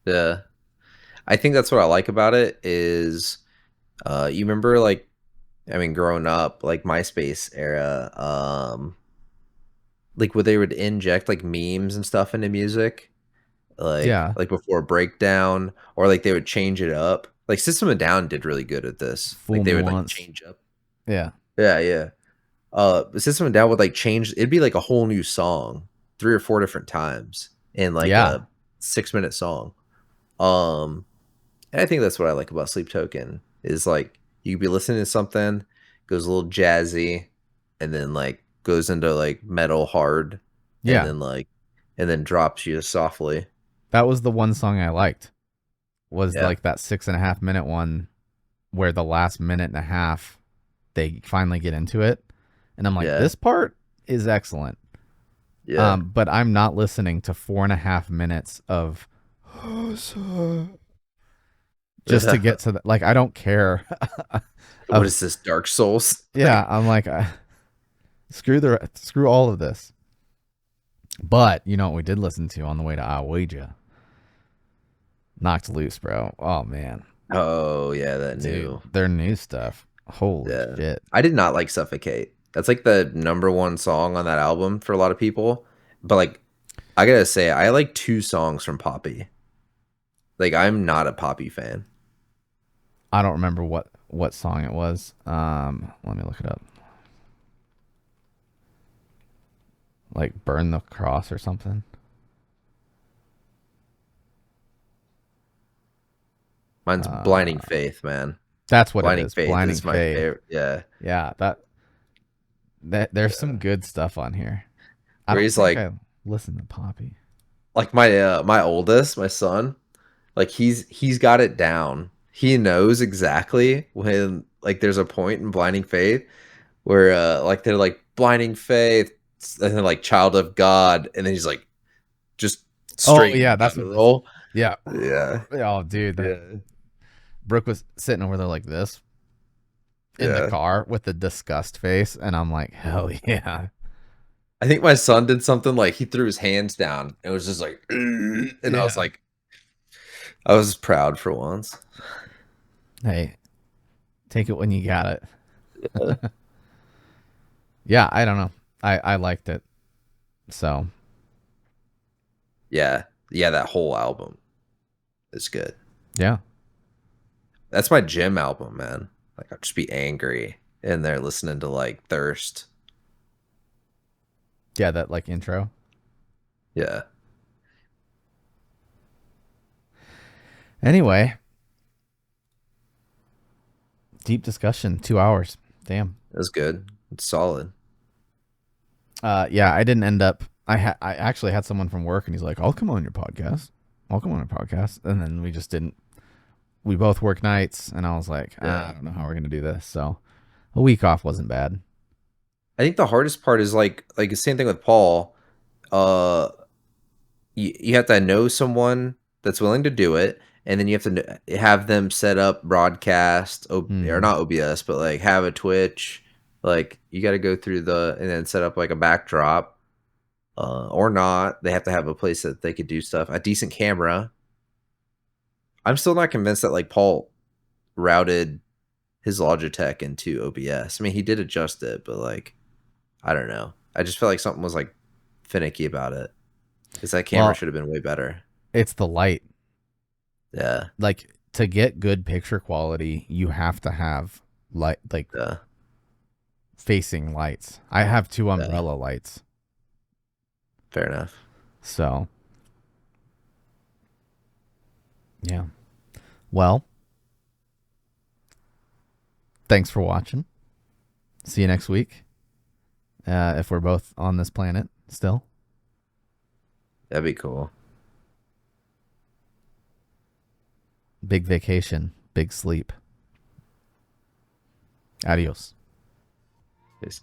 Yeah. I think that's what I like about it is, you remember like I mean, growing up, like MySpace era, like where they would inject like memes and stuff into music. Yeah, Like before breakdown or like they would change it up. Like System of a Down did really good at this. fool Like they me would like once. change up. Yeah, Yeah, yeah. System of a Down would like change it'd be like a whole new song 3 or 4 different times in like yeah. a 6-minute song. Um, and I think that's what I like about Sleep Token is like you could be listening to something, goes a little jazzy, and then like goes into like metal hard, and Yeah, then like and then drops you softly. that was the one song I liked. Was Yeah, like that 6.5 minute one where the last minute and a half they finally get into it, and I'm like, yeah, this part is excellent. yeah, But I'm not listening to 4.5 minutes of just to yeah. get to the, like I don't care What of is this, Dark Souls? yeah. Like, I'm like screw all of this. But you know what we did listen to on the way to Ouija? Knocked Loose, bro. Oh man, oh yeah, that dude, new. their new stuff. Holy Yeah. shit. I did not like Suffocate. That's like the number one song on that album for a lot of people. But like I gotta say, I like two songs from Poppy. Like I'm not a Poppy fan. I don't remember what song it was. Let me look it up. Like Burn the Cross or something. Mine's Blinding Uh, Faith, man. that's what it Blinding is. Faith Blinding is my Faith. favorite. Yeah. Yeah, that there's some Yeah. good stuff on here. I Where don't he's think like I listened to Poppy. my oldest, my son, like he's got it down. He knows exactly when like there's a point in Blinding Faith where like they're like Blinding Faith and then like Child of God and then he's like just Oh straight yeah, that's what this. guttural. Yeah. Yeah. Oh dude, that Yeah. Brooke was sitting over there like this in the Yeah. car with the disgust face, and I'm like, hell yeah, I think my son did something like he threw his hands down. It was just like and I was yeah. like I was proud for once. Hey, take it when you got it. Uh, Yeah, I don't know. I liked it. So yeah. Yeah, that whole album is good. yeah, That's my gym album, man. Like I'll just be angry in there listening to like Thirst. yeah, that like intro. Yeah. Anyway, deep discussion, 2 hours. Damn. It was good. It's solid. Yeah, I didn't end up. I actually had someone from work, and he's like, "I'll come on your podcast. I'll come on your podcast," and then we just didn't. We both work nights, and I was like, I Yeah. don't know how we're gonna do this. So a week off wasn't bad. I think the hardest part is like the same thing with Paul. Uh you have to know someone that's willing to do it, and then you have to have them set up broadcast or Hmm. not OBS, but like have a Twitch. Like you got to go through the and then set up like a backdrop, or not. They have to have a place that they could do stuff, a decent camera. I'm still not convinced that like Paul routed his Logitech into OBS. I mean, he did adjust it, but like I don't know. I just feel like something was like finicky about it because that camera Well, should have been way better. it's the light. Yeah, Like to get good picture quality, you have to have light, like yeah, facing lights. I have two yeah. umbrella lights, Fair enough. so yeah. Well, thanks for watching. See you next week. If we're both on this planet still. That'd be cool. Big vacation, big sleep. Adios. Peace.